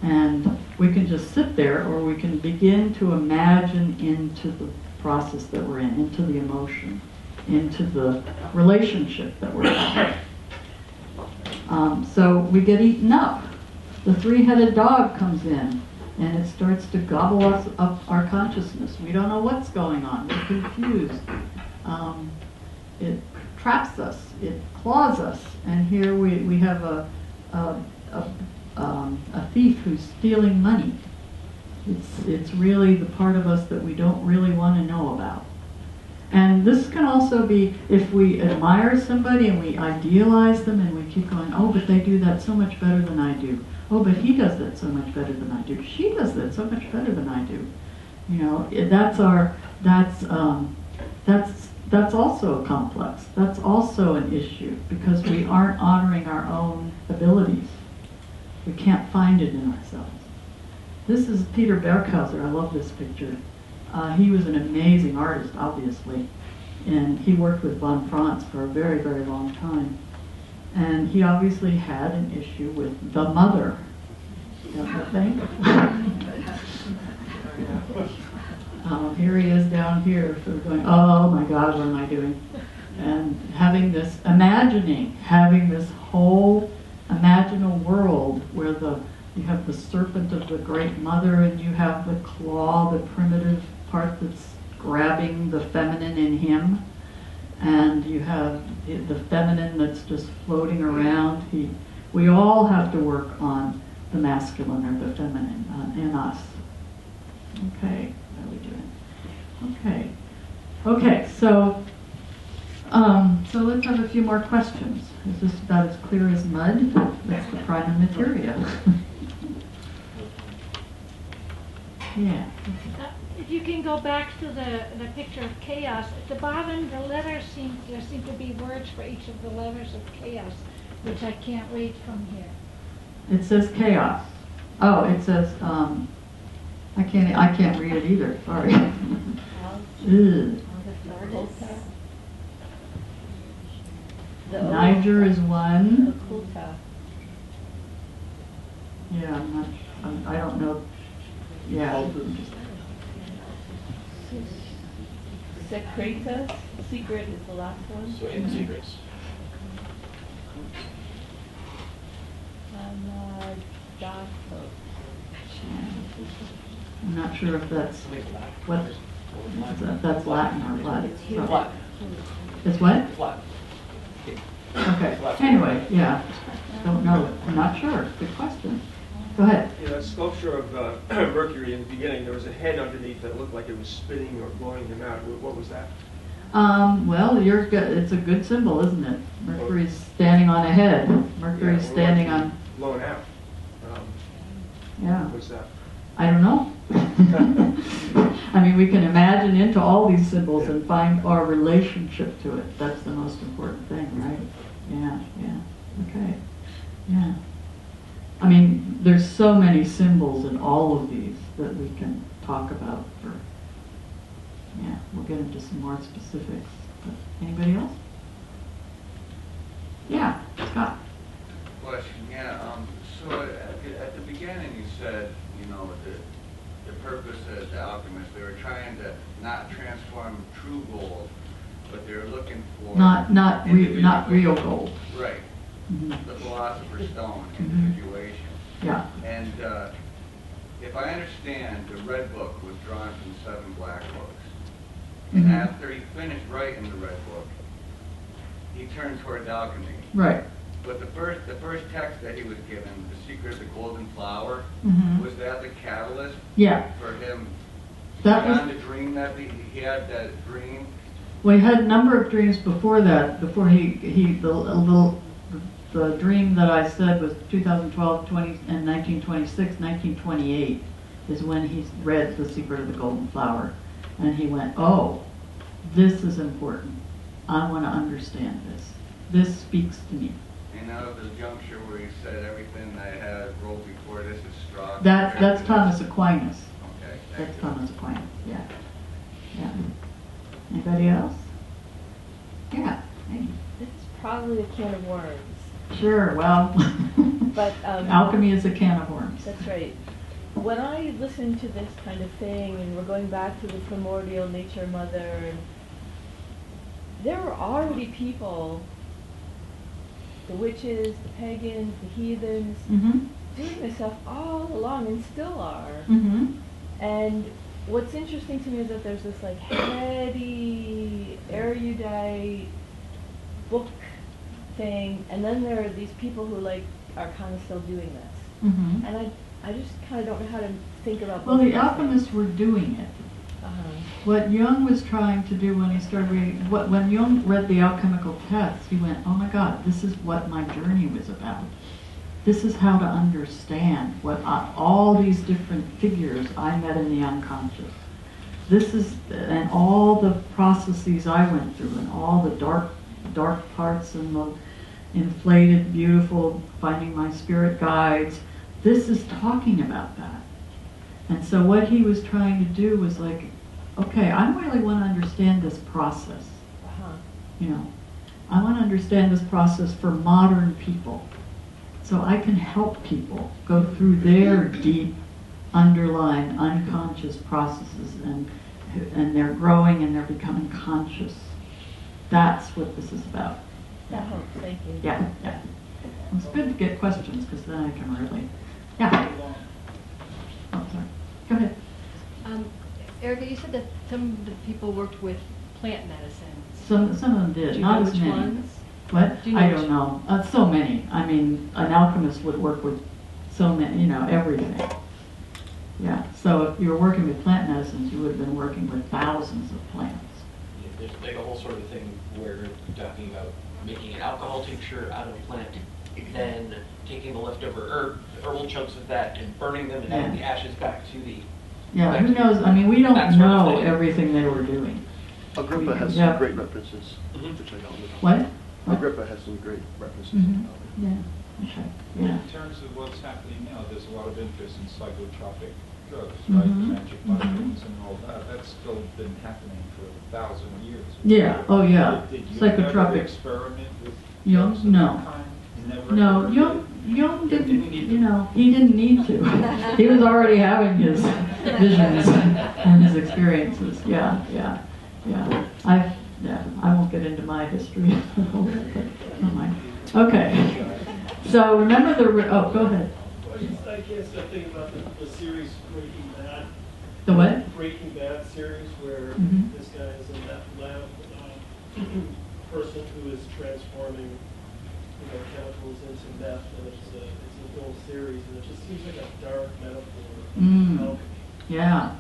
And we can just sit there, or we can begin to imagine into the process that we're in, into the emotion, into the relationship that we're in. So we get eaten up. The three-headed dog comes in, and it starts to gobble us up our consciousness. We don't know what's going on. We're confused. It traps us. It claws us. And here we have a thief who's stealing money. It's really the part of us that we don't really want to know about. And this can also be if we admire somebody and we idealize them and we keep going, oh, but they do that so much better than I do. Oh, but he does that so much better than I do. She does that so much better than I do. You know, that's also a complex. That's also an issue because we aren't honoring our own abilities. We can't find it in ourselves. This is Peter Bearcauser. I love this picture. He was an amazing artist, obviously, and he worked with von Franz for a very, very long time. And he obviously had an issue with the mother, don't you think? Here he is down here, sort of going, oh my God, what am I doing? And having this whole imaginal world where you have the serpent of the great mother and you have the claw, the primitive part that's grabbing the feminine in him, and you have the feminine that's just floating around. We all have to work on the masculine or the feminine in us. Okay, how are we doing? Okay, so let's have a few more questions. Is this about as clear as mud? That's the prima materia. Yeah. If you can go back to the picture of chaos, at the bottom the letters there seem to be words for each of the letters of chaos, which I can't read from here. It says chaos. Oh, it says I can't read it either. Sorry. Niger is one. Yeah, I don't know. Yeah. Secreta, secret is the last one. So in secrets. I'm not sure if that's that's Latin or what. It's Latin. It's what? It's Latin. Okay. Anyway, yeah. Don't know. I'm not sure. Good question. Go ahead. In that sculpture of Mercury in the beginning, there was a head underneath that looked like it was spinning or blowing him out. What was that? Well, it's a good symbol, isn't it? Mercury's standing on a head. Mercury's standing on... Blown out. Yeah. What's that? I don't know. I mean, we can imagine into all these symbols and find our relationship to it. That's the most important thing, right? Yeah. Okay. Yeah. I mean, there's so many symbols in all of these that we can talk about for, we'll get into some more specifics. But anybody else? Yeah, Scott. Question, so at the beginning you said, the purpose of the alchemists, they were trying to not transform true gold, but they were looking for... Not real gold. Right. Mm-hmm. The Philosopher's Stone, individuation. Yeah. And if I understand, the Red Book was drawn from 7 Black Books. And after he finished writing the Red Book, he turned towards alchemy. Right. But the first text that he was given, The Secret of the Golden Flower, was that the catalyst for him beyond the dream that he had, that dream? Well, he had a number of dreams before that, before the dream that I said was 2012, 20, and 1926, 1928 is when he read The Secret of the Golden Flower. And he went, oh, this is important. I want to understand this. This speaks to me. And out of the juncture where he said everything I had rolled before this is straw. That's Thomas Aquinas. Okay. That's Thomas Aquinas, yeah. Anybody else? Yeah. Hey. This is probably a can of worms. Sure, well, but alchemy is a can of worms. That's right. When I listen to this kind of thing, and we're going back to the primordial nature mother, and there were already people, the witches, the pagans, the heathens, doing this stuff all along and still are. And what's interesting to me is that there's this like heady, erudite book thing, and then there are these people who like are kind of still doing this. And I just kind of don't know how to think about. Well, both the of those alchemists were doing it. Uh-huh. What Jung was trying to do when he started reading, when Jung read the alchemical texts, he went, oh my God, this is what my journey was about. This is how to understand what all these different figures I met in the unconscious. This is, and all the processes I went through, and all the dark parts and the inflated, beautiful, finding my spirit guides. This is talking about that. And so what he was trying to do was like, okay, I really want to understand this process. Uh-huh. You know, I want to understand this process for modern people, so I can help people go through their deep, underlying, unconscious processes, and they're growing and they're becoming conscious. That's what this is about. That helps, thank you. Yeah, yeah. It's good to get questions, because then I can really, yeah. Oh, sorry. Go ahead. Erica, you said that some of the people worked with plant medicine. Some of them did, Do you not know as which many. ones? What? Do you know I which- don't know. So many. I mean, an alchemist would work with so many, you know, everything. Yeah. So if you were working with plant medicines, you would have been working with thousands of plants. Yeah, there's like a whole sort of thing where you're talking about making an alcohol tincture out of a plant, then taking the leftover herbal chunks of that and burning them and adding the ashes back to the. Yeah. Who knows? I mean, we don't That sort of know thing. everything they were doing. Agrippa has Yeah. some great references, which I don't know. What? Agrippa has some great references. Mhm. Yeah. Okay. Yeah. In terms of what's happening now, there's a lot of interest in psychotropic drugs, right? Mhm. Magic mushrooms and all that. That's still been happening for 1,000 years. Yeah. Oh, yeah. Did you ever Psychotropic. experiment with Jung? drugs of No. that kind? Never No, ever Jung didn't, you know, he didn't need to. He was already having his visions and his experiences. Yeah, yeah, yeah. I won't get into my history. Oh my. Okay. So remember oh, go ahead. I can't stop thinking about the series Breaking Bad. The what? Breaking Bad series where Mhm. this guy is a meth lab person who is transforming chemicals into meth, and it's a whole series, and it just seems like a dark metaphor of alchemy. Yeah,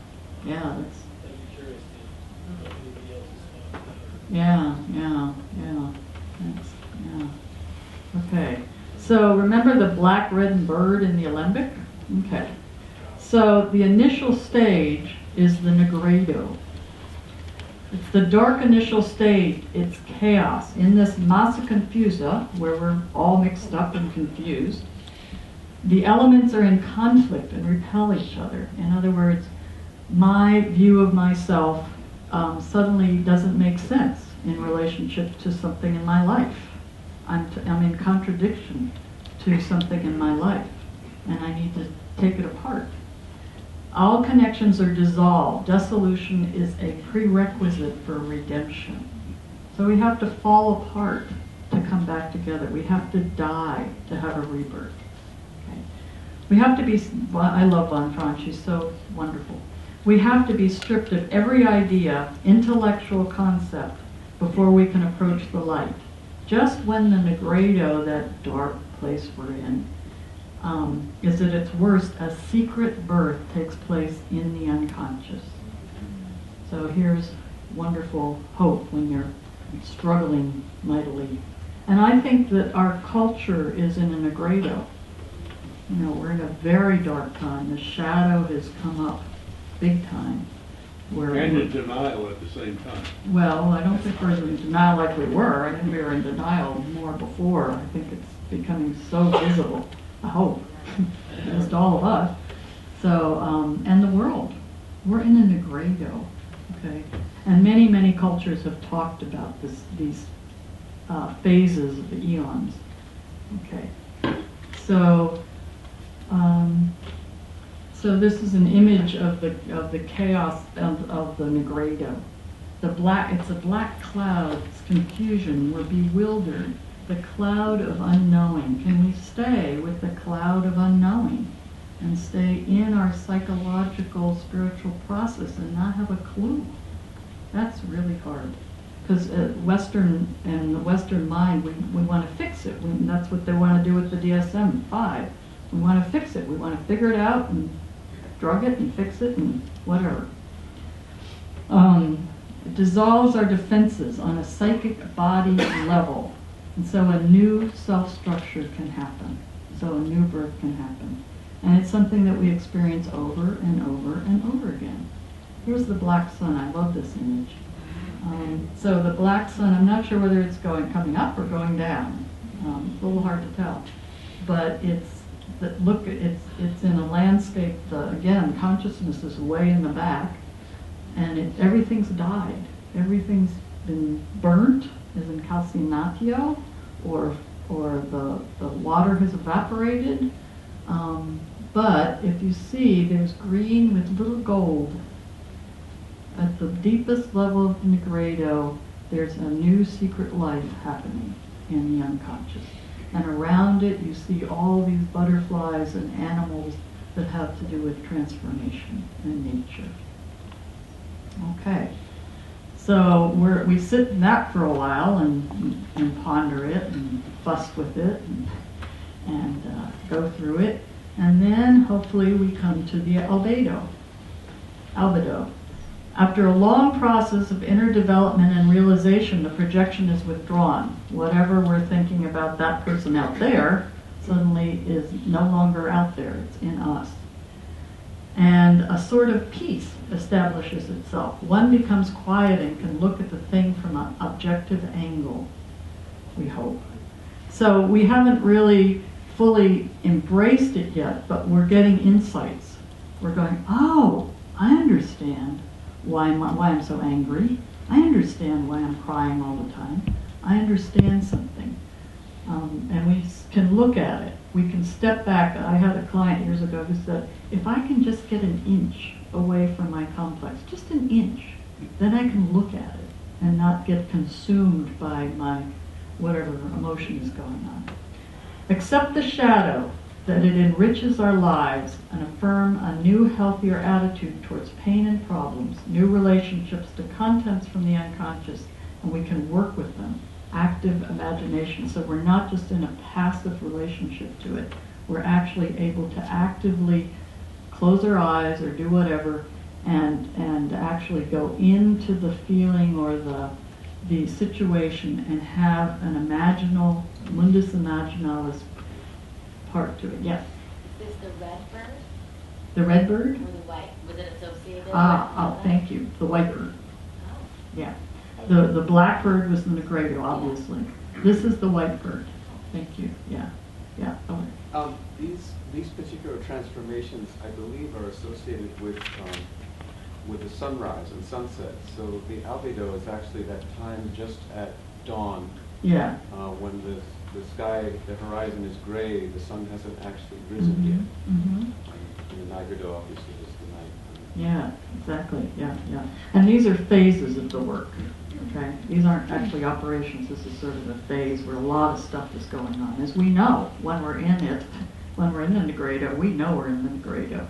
yeah, that's, I'd be curious to know if anybody else has thought about it. yeah. That's, yeah. Okay. So remember the black, red, and bird in the Alembic? Okay. So the initial stage is the Negredo. It's the dark initial stage. It's chaos. In this massa confusa, where we're all mixed up and confused, the elements are in conflict and repel each other. In other words, my view of myself suddenly doesn't make sense in relationship to something in my life. I'm in contradiction to something in my life, and I need to take it apart. All connections are dissolved. Dissolution is a prerequisite for redemption. So we have to fall apart to come back together. We have to die to have a rebirth. Okay? We have to be, I love Von Franz, she's so wonderful. We have to be stripped of every idea, intellectual concept, before we can approach the light. Just when the Negredo, that dark place we're in, is at its worst, a secret birth takes place in the unconscious. So here's wonderful hope when you're struggling mightily. And I think that our culture is in a Negredo. You know, we're in a very dark time. The shadow has come up big time. And in denial at the same time. Well, I don't think we're in denial like we were. I think we were in denial more before. I think it's becoming so visible. I hope. Just all of us. So, and the world. We're in a Negredo. Okay? And many, many cultures have talked about these phases of the eons. Okay. So, so this is an image of the chaos of the Negredo. It's a black cloud, it's confusion, we're bewildered. The cloud of unknowing. Can we stay with the cloud of unknowing and stay in our psychological, spiritual process and not have a clue? That's really hard. Because the Western mind, we want to fix it. That's what they want to do with the DSM-5. We want to fix it. We want to figure it out and drug it and fix it and whatever. It dissolves our defenses on a psychic body level. And so a new self-structure can happen. So a new birth can happen. And it's something that we experience over and over and over again. Here's the black sun. I love this image. So the black sun, I'm not sure whether it's coming up or going down. It's a little hard to tell. But it's in a landscape. Again, consciousness is way in the back, and everything's died. Everything's been burnt, as in calcinatio, or the water has evaporated. But if you see, there's green with little gold. At the deepest level of Negredo, there's a new secret life happening in the unconscious. And around it, you see all these butterflies and animals that have to do with transformation in nature. Okay. So we sit in that for a while and ponder it and fuss with it and go through it. And then hopefully we come to the Albedo. After a long process of inner development and realization, the projection is withdrawn. Whatever we're thinking about that person out there suddenly is no longer out there. It's in us. And a sort of peace establishes itself. One becomes quiet and can look at the thing from an objective angle, we hope. So we haven't really fully embraced it yet, but we're getting insights. We're going, oh, I understand why I'm so angry. I understand why I'm crying all the time. I understand something. And we can look at it. We can step back. I had a client years ago who said, if I can just get an inch away from my complex, just an inch, then I can look at it and not get consumed by my whatever emotion is going on. Accept the shadow, that it enriches our lives, and affirm a new, healthier attitude towards pain and problems, new relationships to contents from the unconscious, and we can work with them. Active imagination. So we're not just in a passive relationship to it. We're actually able to actively close our eyes or do whatever and actually go into the feeling or the situation and have an imaginal, mundus imaginalis part to it. Yes? Is this the red bird? The red bird? Or the white? Was it associated with Thank you. The white bird. Yeah. The black bird was the Negredo, obviously. This is the white bird. Thank you. Yeah. Yeah. Okay. These particular transformations, I believe, are associated with the sunrise and sunset. So the albedo is actually that time just at dawn. Yeah. When the sky, the horizon is gray, the sun hasn't actually risen yet. And the Negredo obviously is the night. Yeah, exactly. Yeah, yeah. And these are phases of the work. Okay, these aren't actually operations. This is sort of a phase where a lot of stuff is going on. As we know, when we're in it, when we're in the Negredo, we know we're in the Negredo.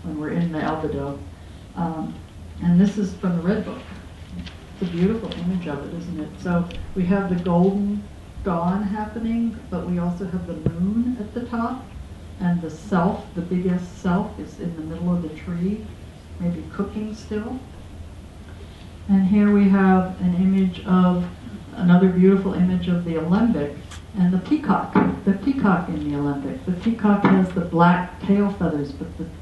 When we're in the albedo, and this is from the Red Book. It's a beautiful image of it, isn't it? So we have the golden dawn happening, but we also have the moon at the top, and the self, the biggest self, is in the middle of the tree, maybe cooking still. And here we have an image of, another beautiful image of the Alembic and the peacock in the Alembic. The peacock has the black tail feathers,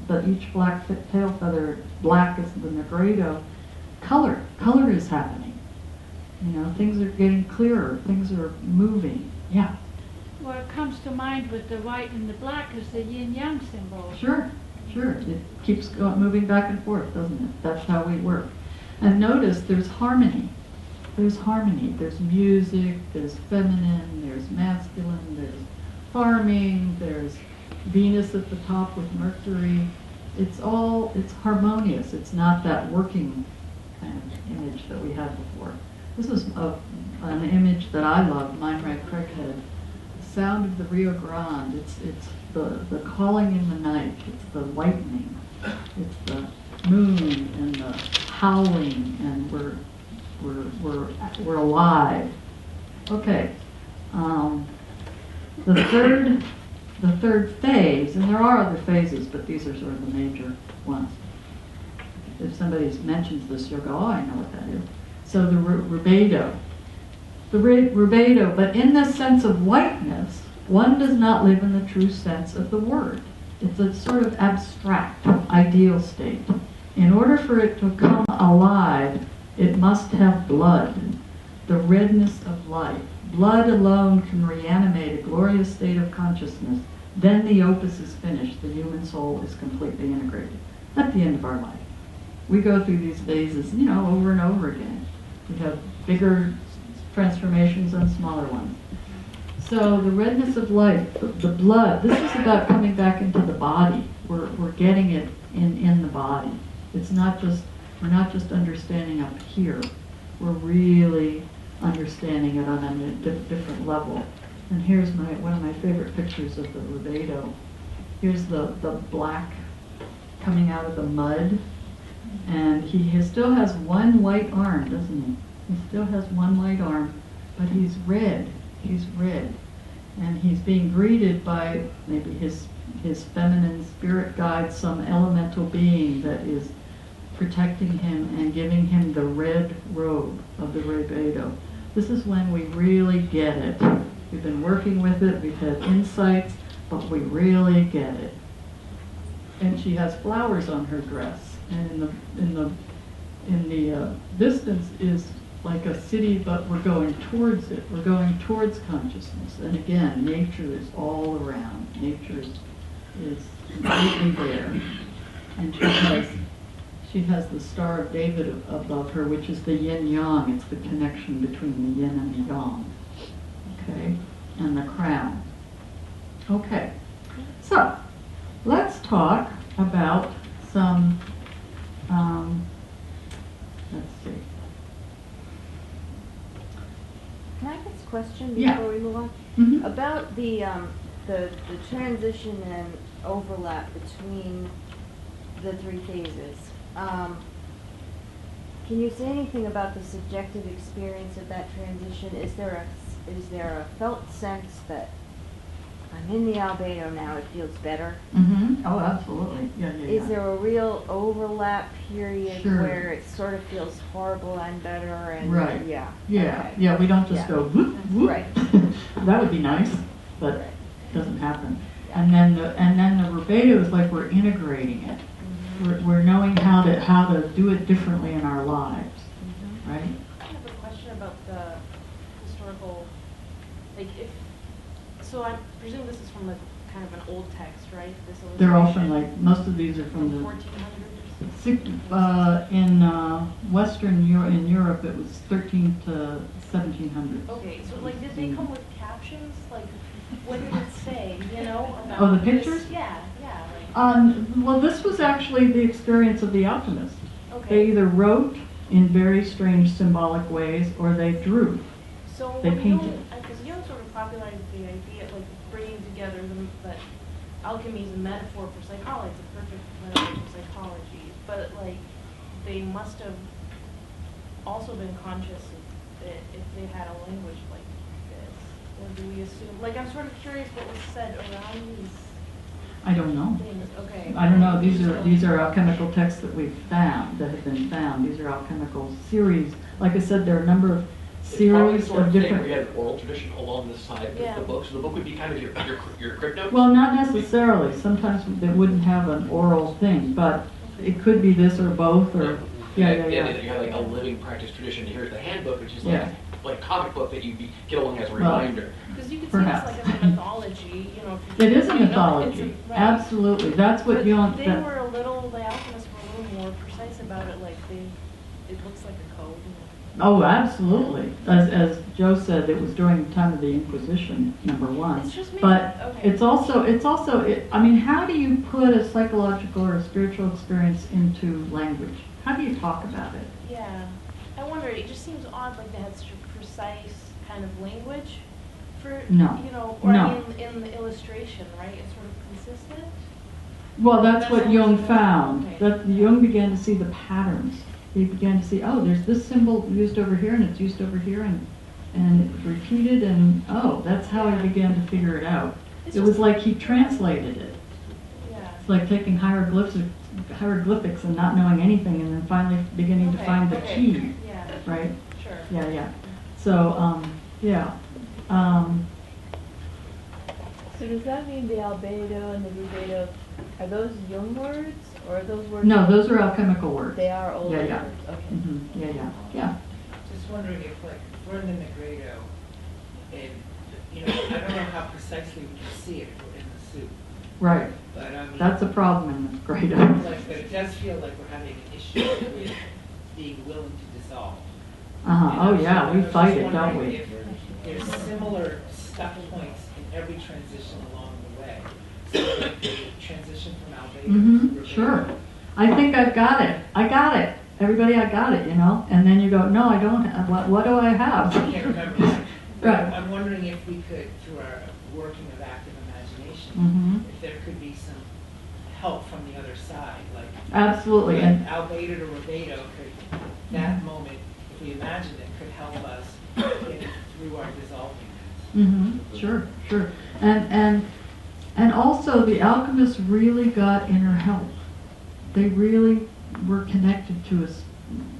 but each black tail feather, black is the Negredo. Color is happening. You know, things are getting clearer, things are moving. Yeah. What comes to mind with the white and the black is the Yin Yang Symbol. Sure. It keeps moving back and forth, doesn't it? That's how we work. And notice there's harmony. There's music, there's feminine, there's masculine, there's farming, there's Venus at the top with Mercury. It's harmonious. It's not that working kind of image that we had before. This is an image that I love, mine right Craighead. The sound of the Rio Grande. It's the calling in the night. It's the lightning. It's the moon and the howling, and we're alive. Okay. The the third phase, and there are other phases, but these are sort of the major ones. If somebody mentions this, you'll go, oh, I know what that is. So the rubedo. The rubedo, but in the sense of whiteness, one does not live in the true sense of the word. It's a sort of abstract, ideal state. In order for it to come alive, it must have blood, the redness of life. Blood alone can reanimate a glorious state of consciousness. Then the opus is finished. The human soul is completely integrated. At the end of our life. We go through these phases, over and over again. We have bigger transformations and smaller ones. So the redness of life, the blood, this is about coming back into the body. We're getting it in the body. It's not just, we're not just understanding up here. We're really understanding it on a different level. And here's one of my favorite pictures of the rubedo. Here's the black coming out of the mud. And he still has one white arm, doesn't he? He still has one white arm, but he's red. He's red. And he's being greeted by maybe his feminine spirit guide, some elemental being that is protecting him and giving him the red robe of the rubedo. This is when we really get it. We've been working with it, we've had insights, but we really get it. And she has flowers on her dress. And in the distance is like a city, but we're going towards it. We're going towards consciousness. And again, nature is all around. Nature is completely there. And she has the Star of David above her, which is the yin yang. It's the connection between the yin and the yang. Okay? And the crown. Okay. So, let's talk about some let's see. Can I ask a question Yeah. before we move on? Mm-hmm. About the transition and overlap between the three phases. Can you say anything about the subjective experience of that transition? Is there a felt sense that I'm in the Albedo now, it feels better? Mm-hmm. Oh, absolutely. Yeah. Is there a real overlap period Sure. where it sort of feels horrible and better? And Right. Yeah. Yeah. Okay. Yeah. We don't just go whoop whoop. Right. That would be nice, but it doesn't happen. And then the rubedo is like we're integrating it. Mm-hmm. We're knowing how to do it differently in our lives, right? I have a question about the historical, so I presume this is from kind of an old text, right? This They're all illustration? from most of these are from the 1400 or something? in Western in Europe it was 13 to 1700. Okay, so did they come with captions? What did it say, about Oh, the this? pictures? Yeah. Well, this was actually the experience of the alchemists. Okay. They either wrote in very strange symbolic ways or they drew. So They when painted. because Jung sort of popularized the idea of bringing together that alchemy is a metaphor for psychology, it's a perfect metaphor for psychology, but they must have also been conscious if they had a language like this, or do we assume? I'm sort of curious what was said around these I don't know. things. Okay. I don't know. These are alchemical texts that we've found, that have been found. These are alchemical series. Like I said, there are a number of series of different. We had an oral tradition along the side of the book, so the book would be kind of your crypto. Well, not necessarily. Sometimes they wouldn't have an oral thing, but it could be this or both, or Yeah, you have a living practice tradition. Here's the handbook, which is like a comic book that you get along as a reminder. Because you could Perhaps. see this as a mythology, It is a mythology. Absolutely. That's what Jung. The alchemists were a little more precise about it. It looks like a code. Oh, absolutely. As Joe said, it was during the time of the Inquisition, number one. It's just but it's also. I mean, how do you put a psychological or a spiritual experience into language? How do you talk about it? Yeah, I wonder. It just seems odd, they had such a precise kind of language for in the illustration, right? It's sort of consistent. Well, that's what Jung found. Okay. That Jung began to see the patterns. He began to see, there's this symbol used over here, and it's used over here, and it's repeated, and that's how he began to figure it out. It was like he translated it. Yeah. It's like taking hieroglyphics and not knowing anything, and then finally beginning to find the key. Yeah. Right? Sure. Yeah, yeah. So, yeah. So does that mean the Albedo and the Negredo, are those Jung words, or are those words? No, those are alchemical words. They are old Yeah, yeah. words, okay. Yeah, yeah, yeah. Just wondering if, like, we're in the Negredo, and, you know, I don't know how precisely we can see it if we're in the suit. Right. But I mean, That's a problem in this Negredo. Like, but it does feel like we're having an issue with being willing to dissolve. Oh, yeah, we I was fight just it, don't wondering we? if there's similar stuck points in every transition along the way. So like the transition from Albedo to Rebellion. Sure. I think I've got it. I got it. Everybody, I got it, you know? And then you go, no, I don't have. What do I have? I can't remember. Right. I'm wondering if we could, through our working of active imagination, Mhm. if there could be some help from the other side, like Absolutely. like And Albedo to Rebellion could, that moment, if we imagine it, could help us get through our dissolving. Sure, sure. And also the alchemists really got inner help. They really were connected to us.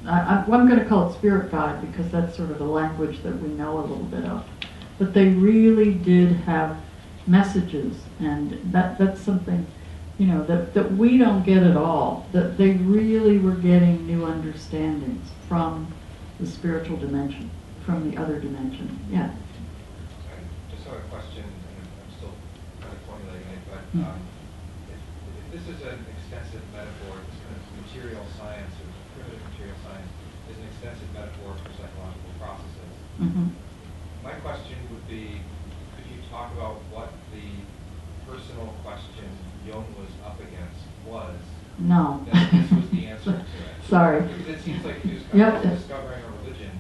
I'm going to call it spirit guide because that's sort of the language that we know a little bit of. But they really did have messages, and that's something, you know, that we don't get at all. That they really were getting new understandings from the spiritual dimension, from the other dimension. Yeah. I just had a question, and I'm still kind of formulating it, but if this is an extensive metaphor, this kind of material science or primitive material science is an extensive metaphor for psychological processes. My question would be, could you talk about what the personal question Jung was up against was? No. That this was the answer to it. Sorry. Because it seems like he was Yep. discovering a religion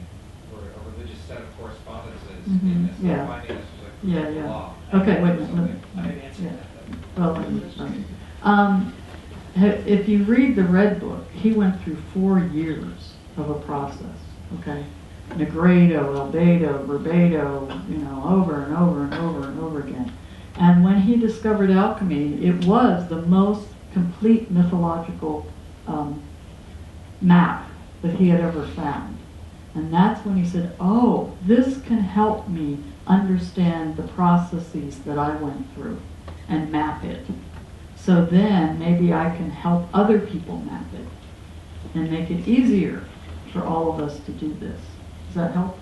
or a religious set of correspondences in this, Yeah. finding this was a Yeah. law. Okay, wait a minute. I didn't answer that. Well, if you read the Red Book, he went through 4 years of a process, okay? Negredo, Albedo, Rebedo, you know, over and over and over and over again. And when he discovered alchemy, it was the most complete mythological map that he had ever found. And that's when he said, oh, this can help me understand the processes that I went through and map it. So then maybe I can help other people map it and make it easier for all of us to do this. Does that help?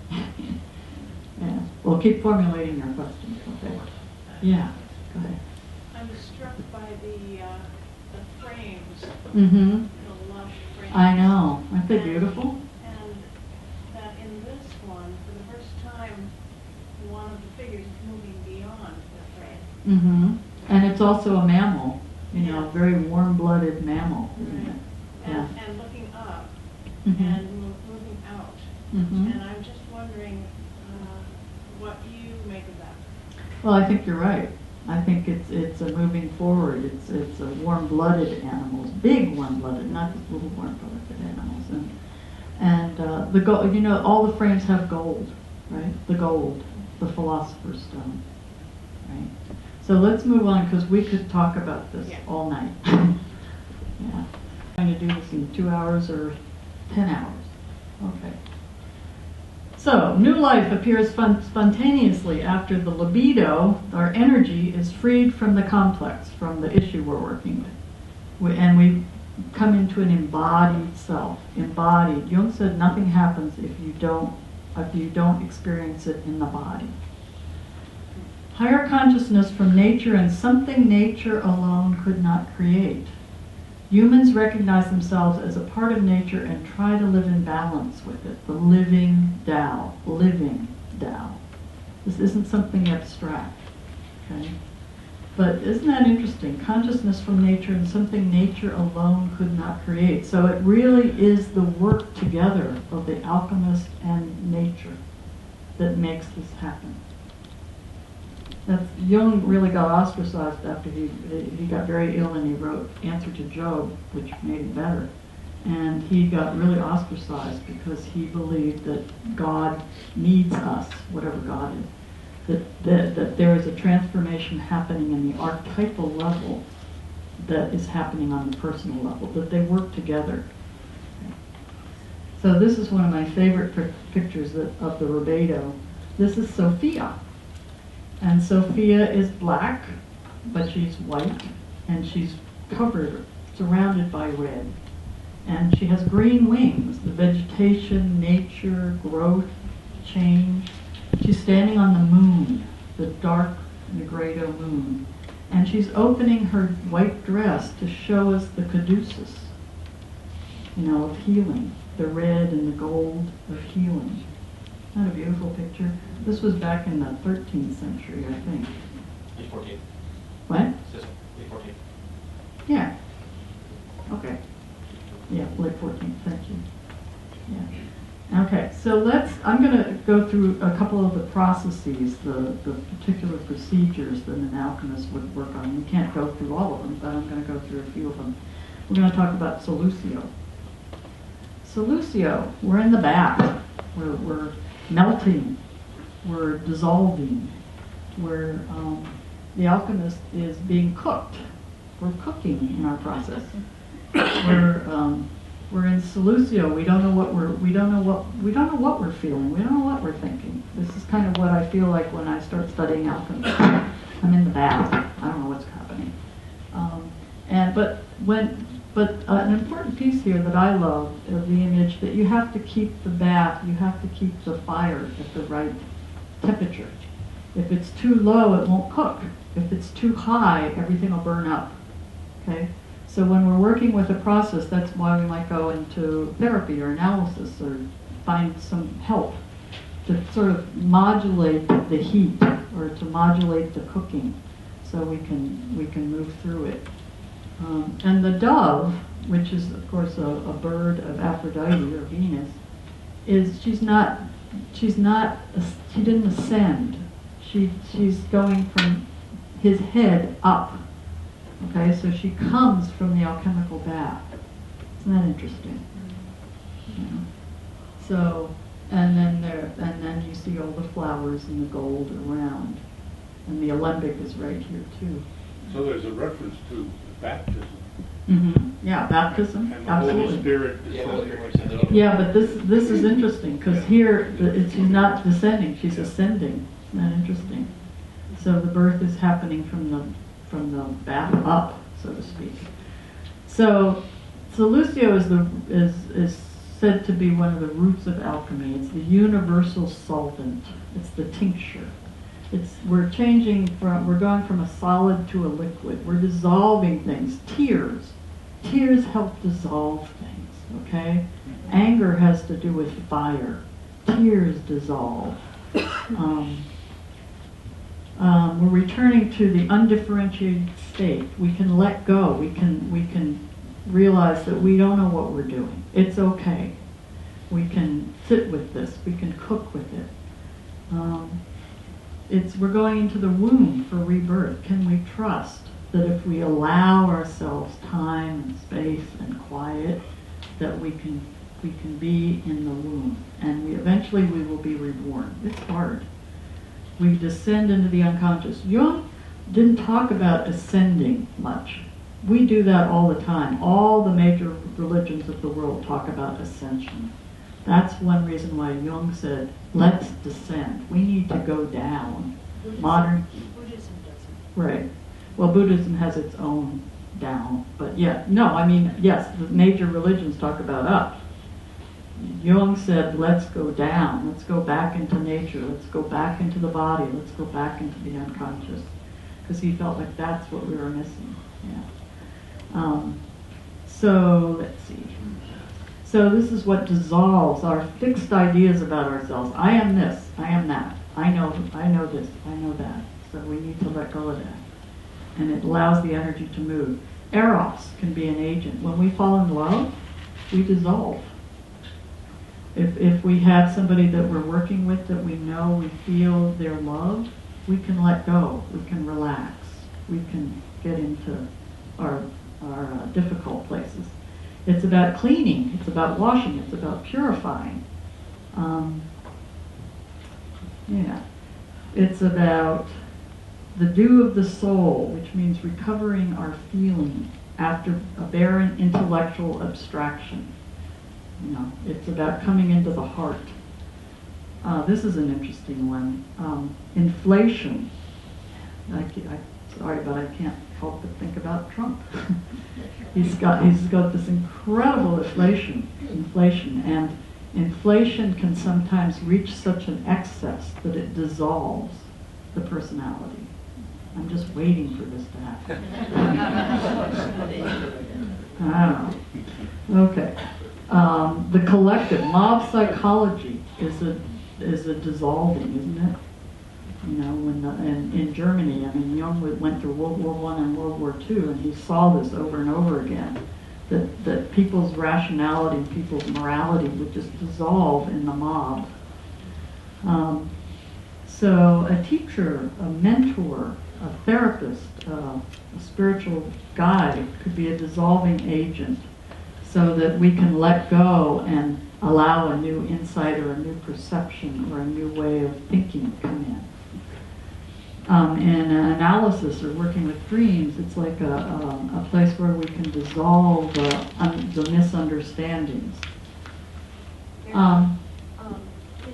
Yeah. Well, keep formulating your questions, okay? Yeah, go ahead. I was struck by the frames. Mm-hmm. The lush frames. I know. Aren't they beautiful? And that in this one, for the first time, one of the figures is moving beyond the frame. Mm-hmm. And it's also a mammal, you know, a very warm-blooded mammal, isn't it? Yeah. And looking up Mhm. and moving out. Mhm. And I'm just wondering what you make of that. Well, I think you're right. I think it's a moving forward. It's a warm-blooded animals, big warm-blooded, not just little warm-blooded animals. And the gold, you know, all the frames have gold, right? The gold, the philosopher's stone, right? So let's move on because we could talk about this all night. Yeah. I'm going to do this in 2 hours or 10 hours. Okay. So, new life appears spontaneously after the libido, our energy, is freed from the complex, from the issue we're working with. And we come into an embodied self. Embodied. Jung said nothing happens if you don't experience it in the body. Higher consciousness from nature and something nature alone could not create. Humans recognize themselves as a part of nature and try to live in balance with it. The living Tao. Living Tao. This isn't something abstract. Okay? But isn't that interesting? Consciousness from nature and something nature alone could not create. So it really is the work together of the alchemist and nature that makes this happen. Jung really got ostracized after he got very ill, and he wrote Answer to Job, which made it better. And he got really ostracized because he believed that God needs us, whatever God is. that there is a transformation happening in the archetypal level that is happening on the personal level, that they work together. So this is one of my favorite pictures of the Albedo. This is Sophia. And Sophia is black, but she's white, and she's covered, surrounded by red. And she has green wings, the vegetation, nature, growth, change. She's standing on the moon, the dark Negredo moon. And she's opening her white dress to show us the caduceus, of healing, the red and the gold of healing. Not a beautiful picture? This was back in the 13th century, I think. Late 14th. What? Late 14th. Yeah. Okay. Yeah, late 14th, thank you. Yeah. Okay, so I'm going to go through a couple of the processes, the particular procedures that an alchemist would work on. We can't go through all of them, but I'm going to go through a few of them. We're going to talk about solutio. Solutio, we're in the bath. We're melting. We're dissolving. The alchemist is being cooked. We're cooking in our process. We're in solutio. We don't know what we're feeling. We don't know what we're thinking. This is kind of what I feel like when I start studying alchemy. I'm in the bath. I don't know what's happening. But an important piece here that I love of the image, that you have to keep the bath, you have to keep the fire at the right temperature. If it's too low, it won't cook. If it's too high, everything will burn up. Okay? So when we're working with a process, that's why we might go into therapy or analysis or find some help to sort of modulate the heat or to modulate the cooking so we can move through it. And the dove, which is of course a bird of Aphrodite or Venus, she didn't ascend. She's going from his head up. Okay, so she comes from the alchemical bath. Isn't that interesting? Yeah. So, and then you see all the flowers and the gold around, and the Alembic is right here too. So there's a reference to baptism. Mm-hmm. Yeah, baptism. And the absolutely. Holy Spirit. Yeah, but this is interesting because here she's not descending; she's ascending. Isn't that interesting? So the birth is happening from the bath up, so to speak. So solutio is said to be one of the roots of alchemy. It's the universal solvent. It's the tincture. We're going from a solid to a liquid. We're dissolving things. Tears help dissolve things, okay? Anger has to do with fire. Tears dissolve. We're returning to the undifferentiated state. We can let go. We can realize that we don't know what we're doing. It's okay. We can sit with this. We can cook with it. We're going into the womb for rebirth. Can we trust that if we allow ourselves time and space and quiet, that we can be in the womb, and eventually we will be reborn. It's hard. We descend into the unconscious. Jung didn't talk about ascending much. We do that all the time. All the major religions of the world talk about ascension. That's one reason why Jung said, let's descend. We need to go down. Buddhism doesn't. Right. Well, Buddhism has its own down. But yes, the major religions talk about up. Jung said, let's go down. Let's go back into nature. Let's go back into the body. Let's go back into the unconscious. Because he felt like that's what we were missing. Yeah. So, let's see. So this is what dissolves our fixed ideas about ourselves. I am this. I am that. I know this. I know that. So we need to let go of that. And it allows the energy to move. Eros can be an agent. When we fall in love, we dissolve. If we have somebody that we're working with that we know, we feel their love, we can let go. We can relax. We can get into our difficult places. It's about cleaning. It's about washing. It's about purifying. It's about the dew of the soul, which means recovering our feeling after a barren intellectual abstraction. You know, it's about coming into the heart. This is an interesting one. Inflation. Sorry, but I can't help but think about Trump. he's got this incredible inflation, and inflation can sometimes reach such an excess that it dissolves the personality. I'm just waiting for this to happen. I don't know. Okay. The collective, mob psychology is a dissolving, isn't it? You know, in Germany, I mean, Jung went through World War I and World War II, and he saw this over and over again, that people's rationality and people's morality would just dissolve in the mob. So a teacher, a mentor, a therapist, a spiritual guide could be a dissolving agent so that we can let go and allow a new insight or a new perception or a new way of thinking to come in. In analysis or working with dreams, it's like a place where we can dissolve the misunderstandings. In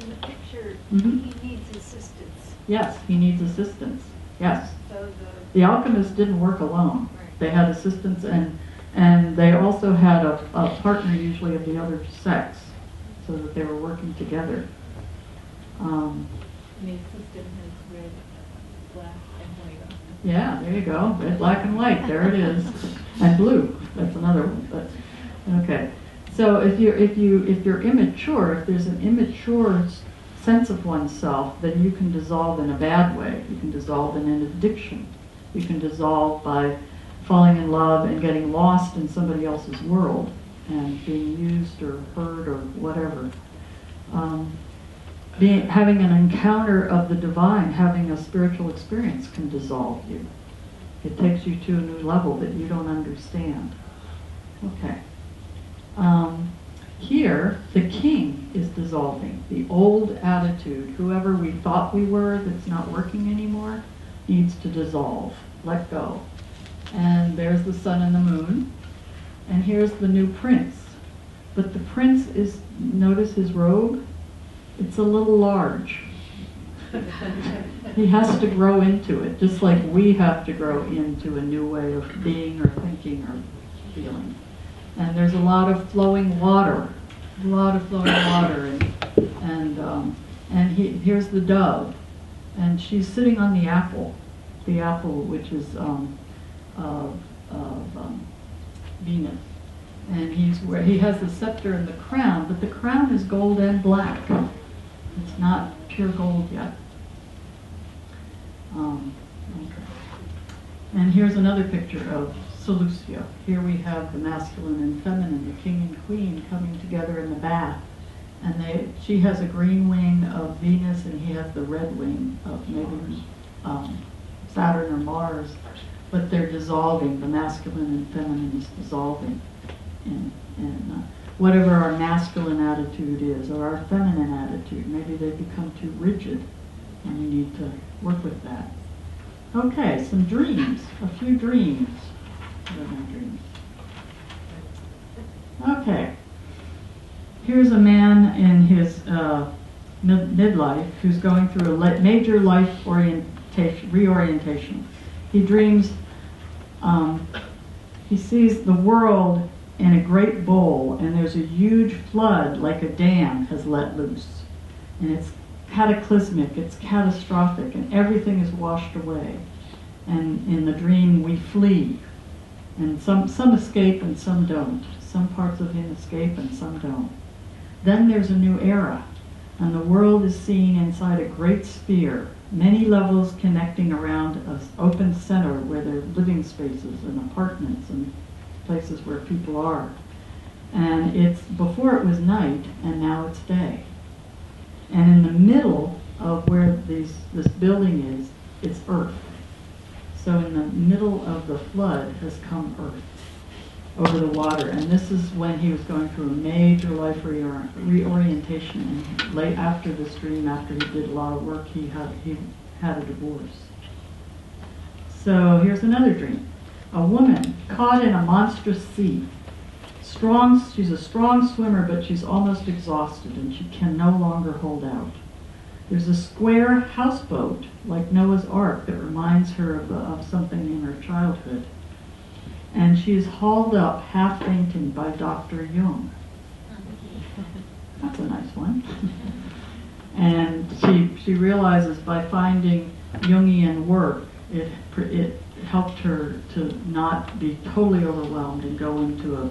the picture, he needs assistance. Yes, he needs assistance. Yes. So the alchemists didn't work alone. Right. They had assistants, and they also had a partner, usually of the other sex, so that they were working together. The assistant has red, black, and white. Yeah, there you go. Red, black, and white. There it is. And blue. That's another one. But, okay. So if you're immature, if there's an immature sense of oneself, then you can dissolve in a bad way. You can dissolve in an addiction. You can dissolve by falling in love and getting lost in somebody else's world and being used or hurt or whatever. Having an encounter of the divine, having a spiritual experience can dissolve you. It takes you to a new level that you don't understand. Okay. Here, the king is dissolving. The old attitude, whoever we thought we were that's not working anymore, needs to dissolve, let go. And there's the sun and the moon. And here's the new prince. But the prince is, notice his robe? It's a little large. He has to grow into it, just like we have to grow into a new way of being or thinking or feeling. And there's a lot of flowing water, and here's the dove, and she's sitting on the apple which is Venus, and he has the scepter and the crown, but the crown is gold and black. It's not pure gold yet. Okay. And here's another picture of Seleucia. Here we have the masculine and feminine, the king and queen coming together in the bath. And she has a green wing of Venus and he has the red wing of maybe Saturn or Mars. But they're dissolving. The masculine and feminine is dissolving. And whatever our masculine attitude is or our feminine attitude, maybe they become too rigid and we need to work with that. Okay, some dreams, a few dreams. What are my dreams? Okay. Here's a man in his midlife who's going through a major life reorientation. He dreams, he sees the world in a great bowl, and there's a huge flood like a dam has let loose. And it's cataclysmic, it's catastrophic, and everything is washed away. And in the dream we flee. And some escape and some don't. Some parts of him escape and some don't. Then there's a new era, and the world is seen inside a great sphere, many levels connecting around an open center where there are living spaces and apartments and places where people are. And it's before it was night, and now it's day. And in the middle of where this building is, it's earth. So in the middle of the flood has come earth over the water. And this is when he was going through a major life reorientation. And late after this dream, after he did a lot of work, he had a divorce. So here's another dream. A woman caught in a monstrous sea. She's a strong swimmer, but she's almost exhausted and she can no longer hold out. There's a square houseboat, like Noah's Ark, that reminds her of something in her childhood. And she is hauled up, half fainting, by Dr. Jung. That's a nice one. And she realizes by finding Jungian work, it helped her to not be totally overwhelmed and go into a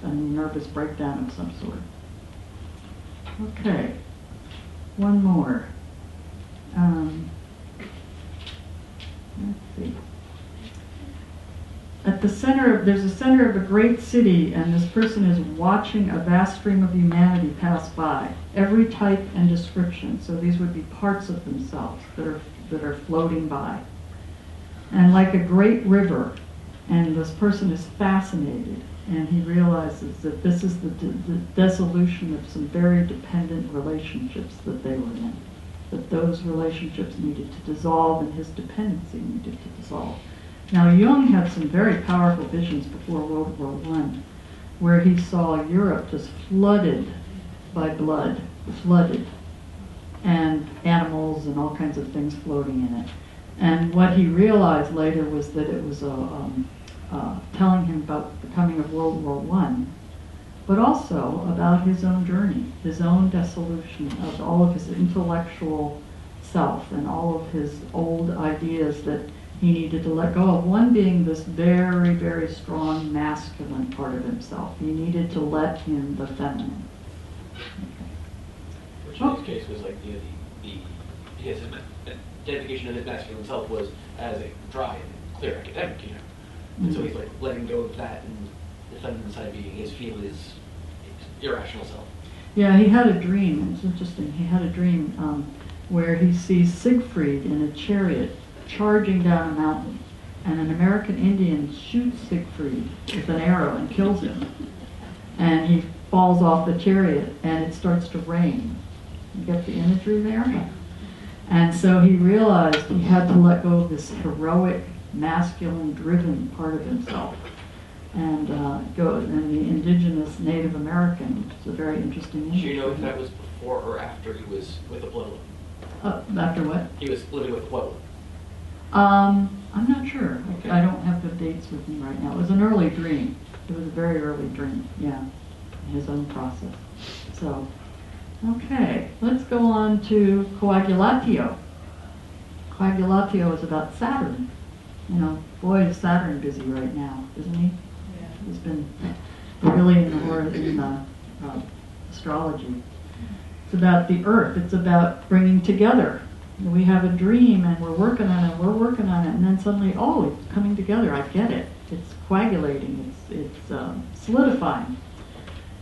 nervous breakdown of some sort. Okay, one more. Let's see. At the center, there's a center of a great city, and this person is watching a vast stream of humanity pass by, every type and description. So these would be parts of themselves that are floating by. And like a great river, and this person is fascinated, and he realizes that this is the dissolution of some very dependent relationships that they were in, that those relationships needed to dissolve and his dependency needed to dissolve. Now, Jung had some very powerful visions before World War I, where he saw Europe just flooded by blood, and animals and all kinds of things floating in it. And what he realized later was that it was telling him about the coming of World War I, but also about his own journey, his own dissolution of all of his intellectual self and all of his old ideas that he needed to let go of. One being this very, very strong masculine part of himself. He needed to let in the feminine. Which in this case was like his identification of his masculine self was as a dry and clear academic, you know. And so he's like letting go of that, and the feminine side being his irrational self. Yeah, he had a dream. It's interesting. He had a dream where he sees Siegfried in a chariot charging down a mountain, and an American Indian shoots Siegfried with an arrow and kills him. And he falls off the chariot, and it starts to rain. You get the imagery there? And so he realized he had to let go of this heroic, masculine, driven part of himself, and go and the indigenous Native American, which is a very interesting image. Do you know if that was before or after he was with the Pueblo? After what? He was living with the Pueblo. I'm not sure. Okay. I don't have the dates with me right now. It was an early dream. It was a very early dream, yeah, his own process. So, okay, let's go on to coagulatio. Coagulatio is about Saturn. You know, boy, is Saturn busy right now, isn't he? Yeah. He's been really in the astrology. It's about the Earth. It's about bringing together. We have a dream and we're working on it, and then suddenly, oh, it's coming together. I get it. It's coagulating. It's solidifying.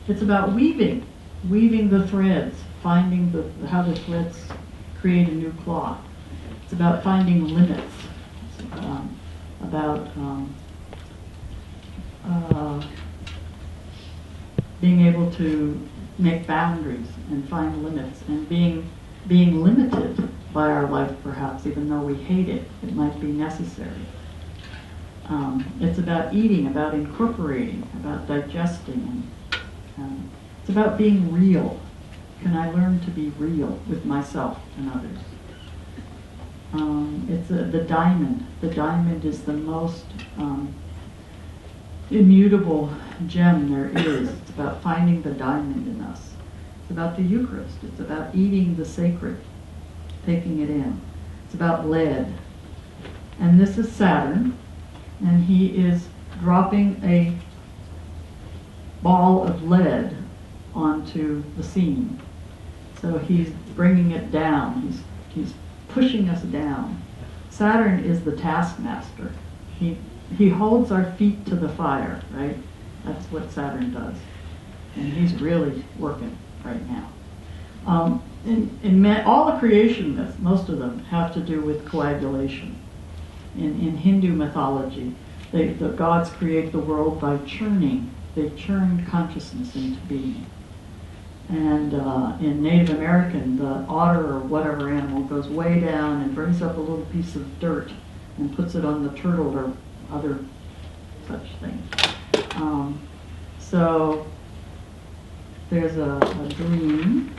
It's about weaving the threads, finding how the threads create a new cloth. It's about finding limits. It's about being able to make boundaries and find limits, and being limited by our life, perhaps, even though we hate it. It might be necessary. It's about eating, about incorporating, about digesting. And it's about being real. Can I learn to be real with myself and others? It's the diamond. The diamond is the most immutable gem there is. It's about finding the diamond in us. It's about the Eucharist. It's about eating the sacred, taking it in. It's about lead. And this is Saturn, and he is dropping a ball of lead onto the scene. So he's bringing it down. He's pushing us down. Saturn is the taskmaster. He holds our feet to the fire, right? That's what Saturn does. And he's really working right now. All the creation myths, most of them, have to do with coagulation. In Hindu mythology, the gods create the world by churning. They churned consciousness into being. And in Native American, the otter or whatever animal goes way down and brings up a little piece of dirt and puts it on the turtle or other such thing. So there's a dream.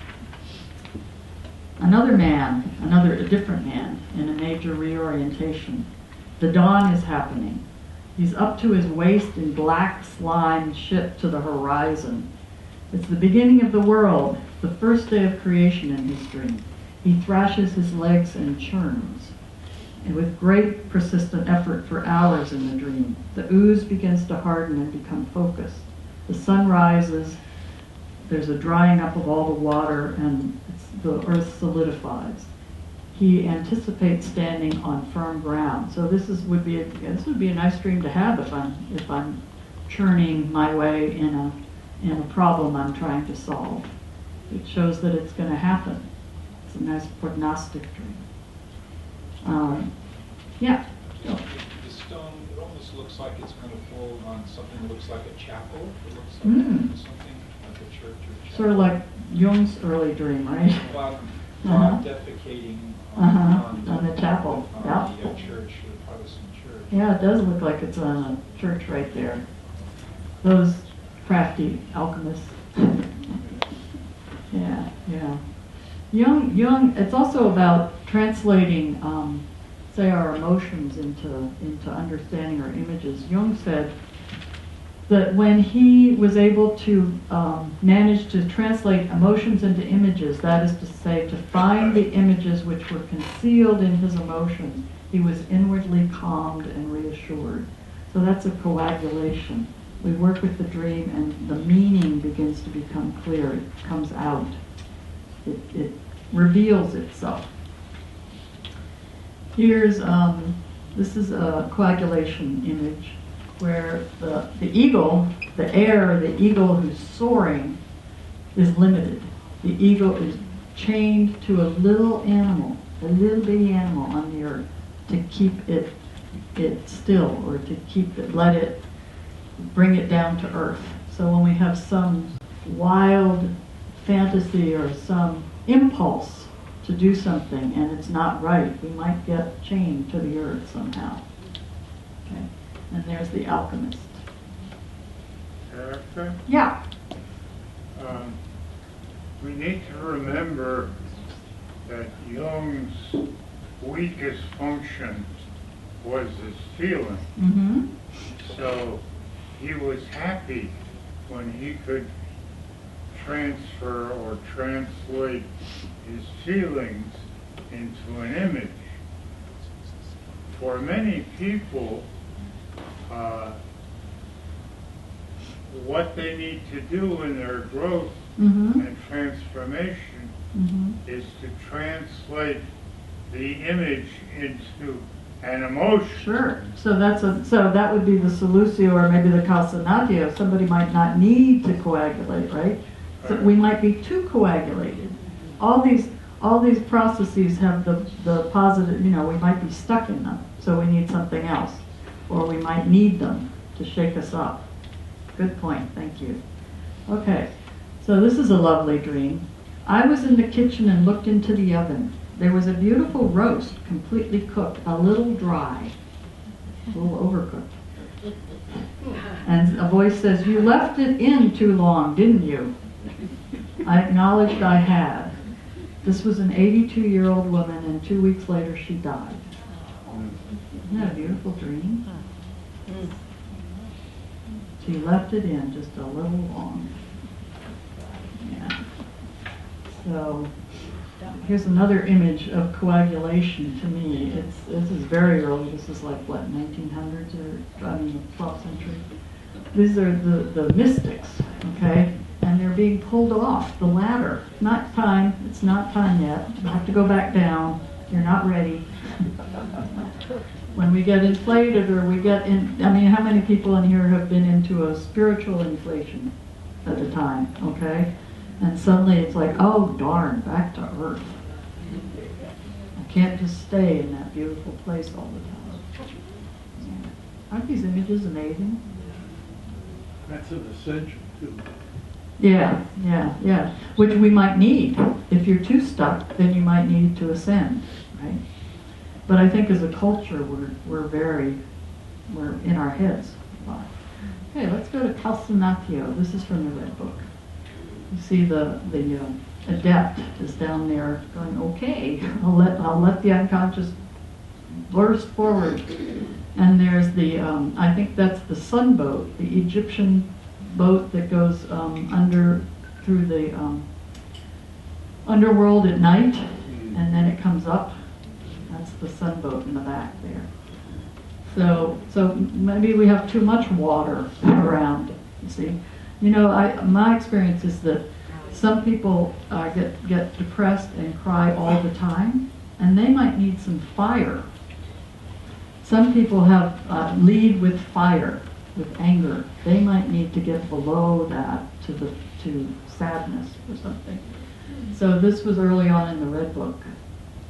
A different man in a major reorientation. The dawn is happening. He's up to his waist in black slime shipped to the horizon. It's the beginning of the world, the first day of creation in his dream. He thrashes his legs and churns, and with great persistent effort for hours in the dream. The ooze begins to harden and become focused. The sun rises, there's a drying up of all the water, and the earth solidifies. He anticipates standing on firm ground. So this would be a nice dream to have if I'm churning my way in a problem I'm trying to solve. It shows that it's going to happen. It's a nice prognostic dream. Yeah. The stone, it almost looks like it's going to fall on something that looks like a chapel. It looks like something like a church or chapel. Sort of like Jung's early dream, right? Well, defecating on the chapel. Yeah. The church, the Protestant church. Yeah, it does look like it's on a church right there. Those crafty alchemists. Yeah. Jung, it's also about translating, say, our emotions into understanding our images. Jung said that when he was able to manage to translate emotions into images, that is to say, to find the images which were concealed in his emotions, he was inwardly calmed and reassured. So that's a coagulation. We work with the dream and the meaning begins to become clear. It comes out. It reveals itself. Here's, this is a coagulation image where the eagle, the eagle who's soaring is limited. The eagle is chained to a little animal, a little bitty animal on the earth to keep it still, or to keep it, bring it down to earth. So when we have some wild fantasy or some impulse to do something and it's not right, we might get chained to the earth somehow. Okay. And there's the alchemist. Erica? Yeah. We need to remember that Jung's weakest function was his feeling. Mm-hmm. So he was happy when he could transfer or translate his feelings into an image. For many people, what they need to do in their growth and transformation is to translate the image into an emotion. Sure. So that would be the solutio or maybe the calcinatio. Somebody might not need to coagulate, right? So we might be too coagulated. All these processes have the positive, we might be stuck in them. So we need something else. Or we might need them to shake us up. Good point, thank you. Okay, so this is a lovely dream. I was in the kitchen and looked into the oven. There was a beautiful roast, completely cooked, a little dry, a little overcooked. And a voice says, "You left it in too long, didn't you?" I acknowledged I had. This was an 82-year-old woman, and 2 weeks later she died. Isn't that a beautiful dream? She left it in just a little long. Yeah. So here's another image of coagulation to me. This is very early. This is like, what, 1900s or, the 12th century? These are the mystics, okay? And they're being pulled off the ladder. Not time. It's not time yet. You have to go back down. You're not ready. When we get inflated or we get in, how many people in here have been into a spiritual inflation at the time, okay? And suddenly it's like, oh darn, back to earth. I can't just stay in that beautiful place all the time. Yeah. Aren't these images amazing? That's an essential too. Yeah, yeah, yeah. Which we might need. If you're too stuck, then you might need to ascend, right? But I think as a culture, we're in our heads a lot. Okay, let's go to Calcinatio. This is from the Red Book. You see the adept is down there going, okay, I'll let the unconscious burst forward. And there's the, I think that's the sun boat, the Egyptian boat that goes through the underworld at night, and then it comes up. That's the sun boat in the back there. So maybe we have too much water around, you see. You know, my experience is that some people get depressed and cry all the time, and they might need some fire. Some people have lead with fire, with anger. They might need to get below that to sadness or something. So this was early on in the Red Book,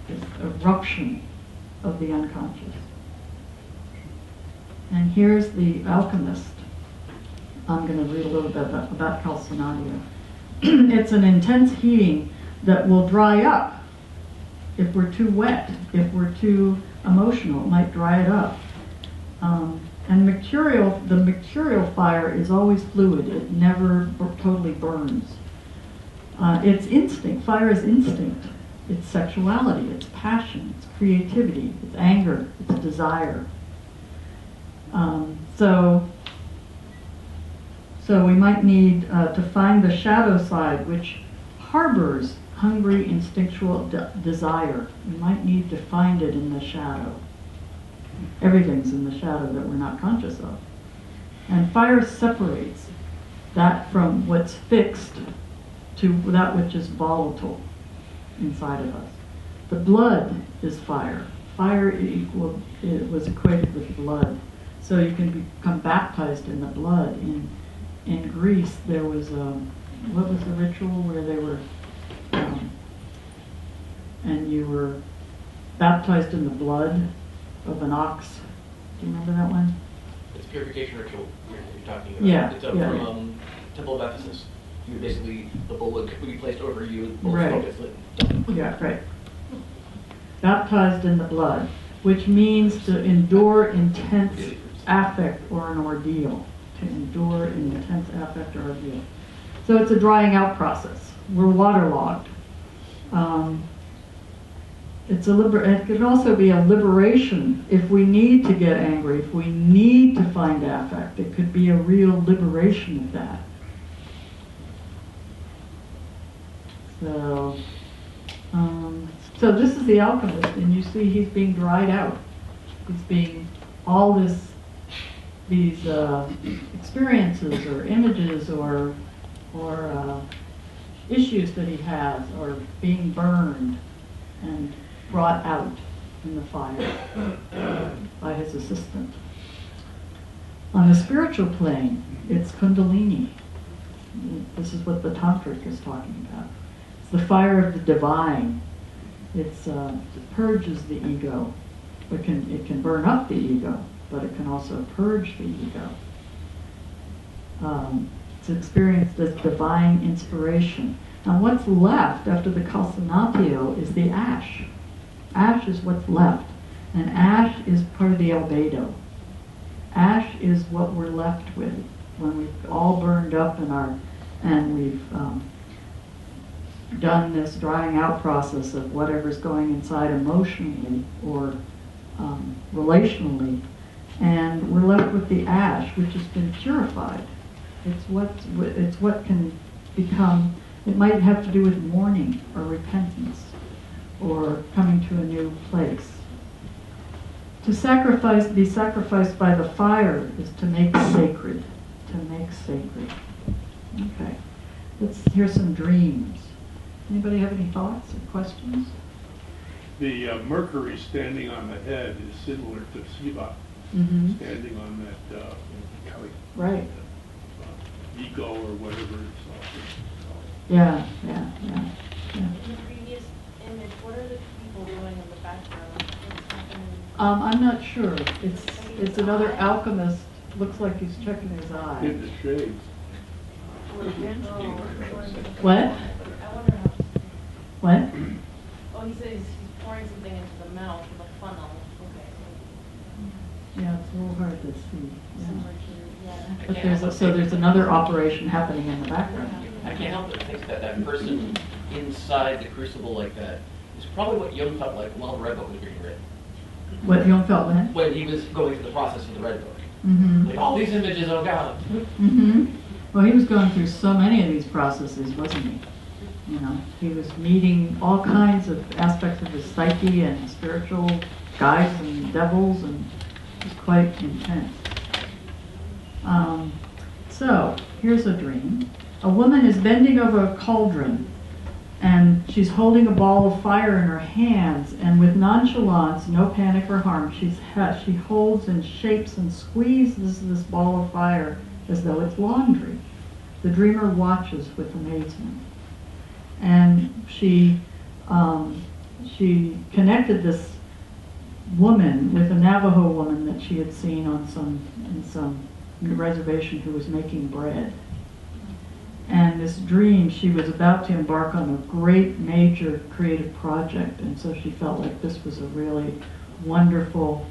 this eruption of the unconscious. And here's the alchemist. I'm going to read a little bit about Calcinatio. It's an intense heating that will dry up if we're too wet, if we're too emotional, it might dry it up. And the mercurial fire is always fluid. It never totally burns. It's instinct. Fire is instinct. It's sexuality. It's passion. It's creativity. It's anger. It's desire. So we might need to find the shadow side, which harbors hungry instinctual desire. We might need to find it in the shadow. Everything's in the shadow that we're not conscious of. And fire separates that from what's fixed to that which is volatile inside of us. The blood is fire. Fire it was equated with blood. So you can become baptized in the blood. In Greece, there was what was the ritual where they were, and you were baptized in the blood of an ox. Do you remember that one? It's a purification ritual you're talking about. Yeah, It's yeah. from Temple of Ephesus. You basically, the bull would be placed over you, the bull's Right. focus lit. Yeah, right. Baptized in the blood, which means to endure intense affect or an ordeal. To endure an intense affect or ordeal. So it's a drying out process. We're waterlogged. It can also be a liberation if we need to get angry, if we need to find affect. It could be a real liberation of that. So this is the alchemist, and you see he's being dried out. He's being these experiences or images or issues that he has are being burned and brought out in the fire by his assistant. On the spiritual plane, it's Kundalini. This is what the Tantric is talking about. It's the fire of the divine. It purges the ego. It can burn up the ego, but it can also purge the ego. It's experienced as divine inspiration. Now what's left after the Calcinatio is the ash. Ash is what's left. And ash is part of the albedo. Ash is what we're left with when we've all burned up and we've done this drying out process of whatever's going inside emotionally or relationally. And we're left with the ash, which has been purified. It's what can become, it might have to do with mourning or repentance or coming to a new place. To be sacrificed by the fire is to make sacred. To make sacred. Okay. Let's hear some dreams. Anybody have any thoughts or questions? The Mercury standing on the head is similar to Shiva, standing on that right. Ego or whatever it's called. Yeah. In the previous image, what are the people doing in the background? What's happening? I'm not sure. It's another alchemist. Looks like he's checking his eye. In the shades. What? I wonder how. What? Oh, he says he's pouring something into the mouth with a funnel. Okay. Yeah, it's a little hard to see. Some Yeah. mercury, yeah. But there's another operation happening in the background. I can't help but think that that person inside the crucible like that is probably what Jung felt like while the Red Book was being written. What Jung felt when? When he was going through the process of the Red Book. Mm-hmm. Like, all these images, oh God. Mm-hmm. Well, he was going through so many of these processes, wasn't he? You know, he was meeting all kinds of aspects of his psyche and spiritual guides and devils, and it was quite intense. So, here's a dream. A woman is bending over a cauldron, and she's holding a ball of fire in her hands, and with nonchalance, no panic or harm, she holds and shapes and squeezes this ball of fire as though it's laundry. The dreamer watches with amazement. And she connected this woman with a Navajo woman that she had seen on some reservation who was making bread. And this dream, she was about to embark on a great major creative project, and so she felt like this was a really wonderful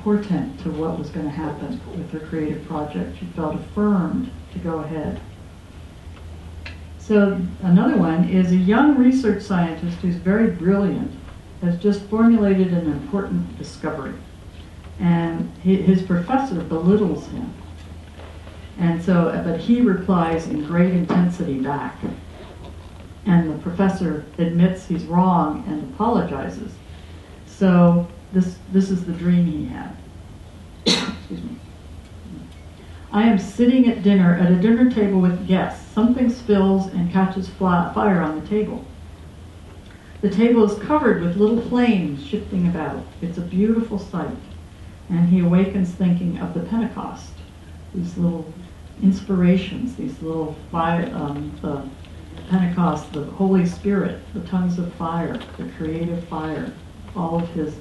portent to what was going to happen with her creative project. She felt affirmed to go ahead. So another one is a young research scientist who's very brilliant, has just formulated an important discovery. And his professor belittles him. And so, but he replies in great intensity back. And the professor admits he's wrong and apologizes. So this is the dream he had. Excuse me. I am sitting at dinner at a dinner table with guests. Something spills and catches fire on the table. The table is covered with little flames shifting about. It's a beautiful sight. And he awakens thinking of the Pentecost, these little inspirations, these little fire, the Pentecost, the Holy Spirit, the tongues of fire, the creative fire, all of his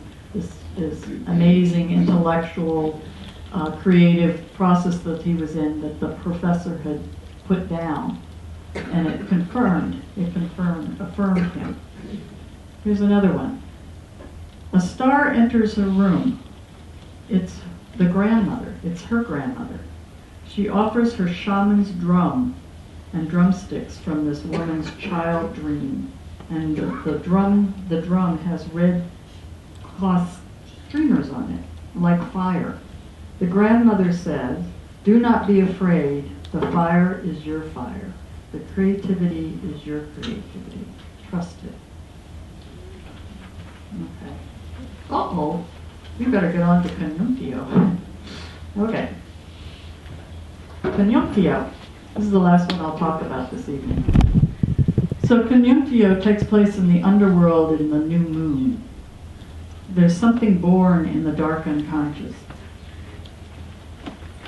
amazing intellectual, creative process that he was in, that the professor had put down, and it affirmed him. Here's another one. A star enters her room. It's the grandmother. It's her grandmother. She offers her shaman's drum and drumsticks from this woman's child dream. And the drum has red cloth streamers on it, like fire. The grandmother says, "Do not be afraid. The fire is your fire. The creativity is your creativity. Trust it." Okay. Uh-oh. We better get on to Conjunctio. Okay. Conjunctio. This is the last one I'll talk about this evening. So Conjunctio takes place in the underworld in the new moon. There's something born in the dark unconscious.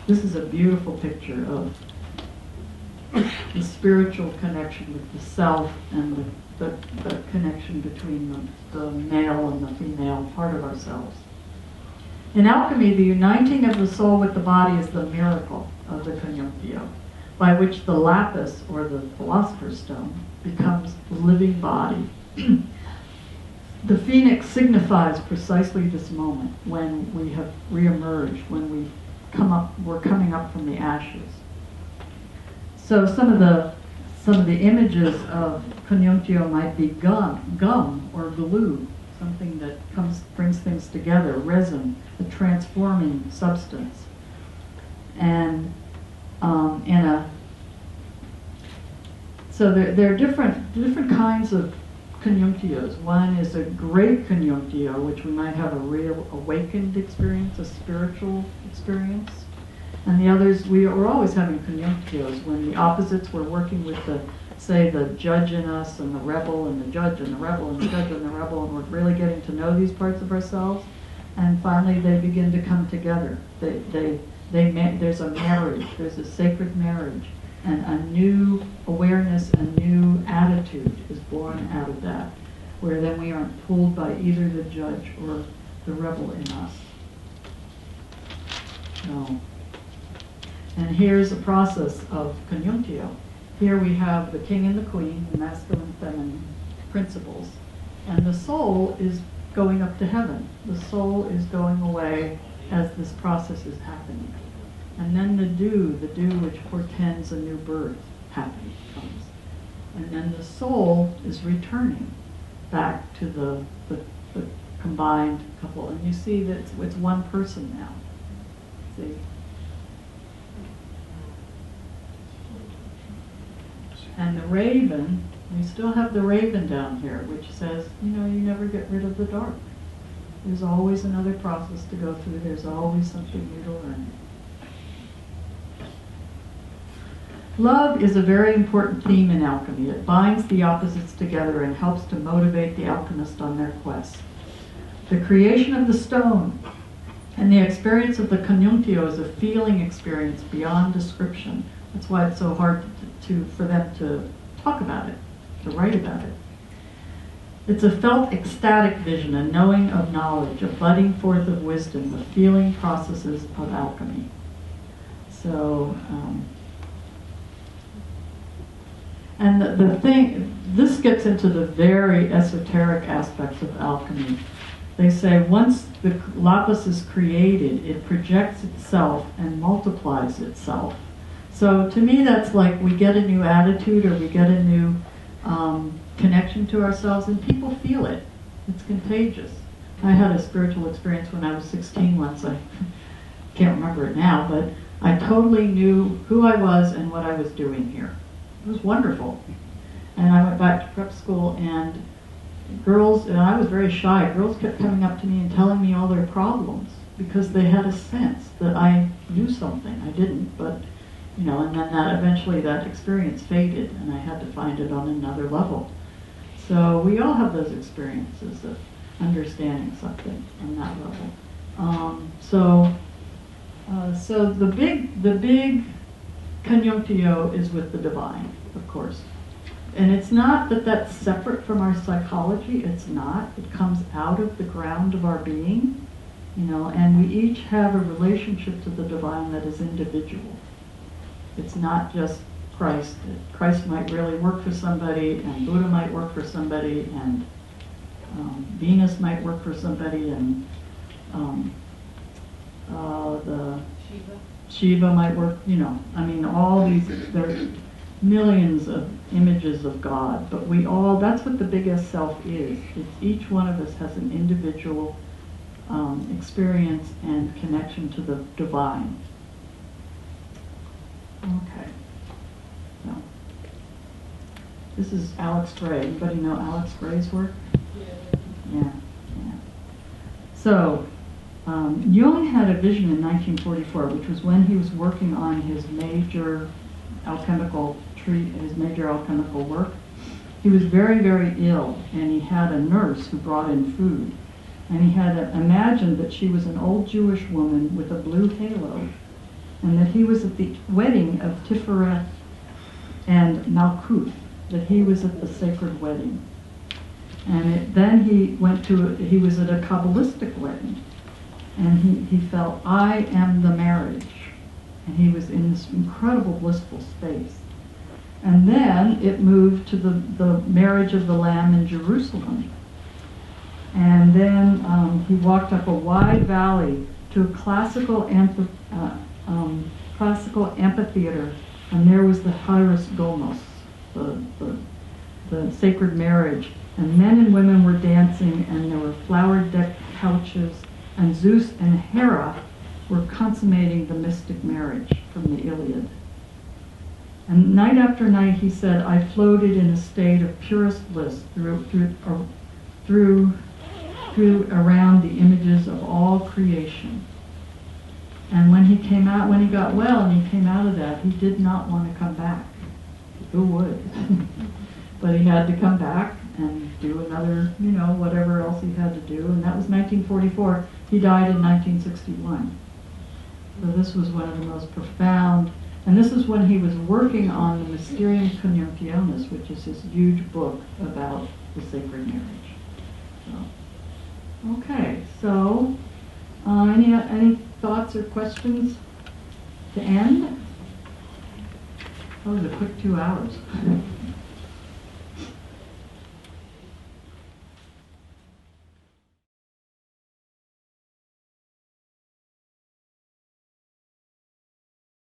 This is a beautiful picture of the spiritual connection with the self and the connection between the male and the female part of ourselves. In alchemy, the uniting of the soul with the body is the miracle of the Conjunctio, by which the lapis, or the philosopher's stone, becomes the living body. The phoenix signifies precisely this moment when we have reemerged, when we're coming up from the ashes. So some of the images of Conjunctio might be gum or glue, something that brings things together, resin, a transforming substance. And so there are different kinds of conjunctios. One is a great conjunctio, which we might have a real awakened experience, a spiritual experience. And the others, we're always having conjunctios when the opposites were working with the judge in us and the rebel and the judge and the rebel and the judge and the rebel, and we're really getting to know these parts of ourselves. And finally, they begin to come together. There's a marriage. There's a sacred marriage, and a new awareness, a new attitude is born out of that, where then we aren't pulled by either the judge or the rebel in us. No. And here's a process of conjunctio. here we have the king and the queen, the masculine, feminine principles. And the soul is going up to heaven. The soul is going away as this process is happening. And then the dew which portends a new birth, comes. And then the soul is returning back to the combined couple. And you see that it's one person now. See? And the raven, we still have the raven down here, which says, you never get rid of the dark. There's always another process to go through. There's always something new to learn. Love is a very important theme in alchemy. It binds the opposites together and helps to motivate the alchemist on their quest. The creation of the stone and the experience of the conjunctio is a feeling experience beyond description. That's why it's so hard for them to talk about it, to write about it. It's a felt ecstatic vision, a knowing of knowledge, a budding forth of wisdom, the feeling processes of alchemy. So, and the thing, this gets into the very esoteric aspects of alchemy. They say once the lapis is created, it projects itself and multiplies itself. So to me, that's like we get a new attitude or we get a new connection to ourselves, and people feel it. It's contagious. I had a spiritual experience when I was 16 once. I can't remember it now, but I totally knew who I was and what I was doing here. It was wonderful. And I went back to prep school, and girls, and I was very shy, girls kept coming up to me and telling me all their problems because they had a sense that I knew something. I didn't, but and then eventually that experience faded, and I had to find it on another level. So we all have those experiences of understanding something on that level. So the big conjunctio is with the divine, of course. And it's not that that's separate from our psychology. It's not. It comes out of the ground of our being, and we each have a relationship to the divine that is individual. It's not just Christ. Christ might really work for somebody, and Buddha might work for somebody, and Venus might work for somebody, and the Shiva might work, all these, there are millions of images of God, but that's what the biggest self is. It's each one of us has an individual experience and connection to the divine. Okay. So, this is Alex Gray. Anybody know Alex Gray's work? Yeah. So, Jung had a vision in 1944, which was when he was working on his major alchemical work. He was very, very ill, and he had a nurse who brought in food. And he had imagined that she was an old Jewish woman with a blue halo, and that he was at the wedding of Tiferet and Malkuth, that he was at the sacred wedding. And then he was at a Kabbalistic wedding, and he felt, I am the marriage. And he was in this incredible blissful space. And then it moved to the marriage of the Lamb in Jerusalem. And then he walked up a wide valley to a classical amphitheater, and there was the Hieros Gomos, the sacred marriage. And men and women were dancing, and there were flower-decked couches, and Zeus and Hera were consummating the mystic marriage from the Iliad. And night after night, he said, I floated in a state of purest bliss through around the images of all creation. And when he got well and he came out of that, he did not want to come back. Who would? But he had to come back and do another, whatever else he had to do. And that was 1944. He died in 1961. So this was one of the most profound, and this is when he was working on the Mysterium Conjunctionis, which is his huge book about the sacred marriage. So, okay, so any thoughts or questions to end? That was a quick 2 hours.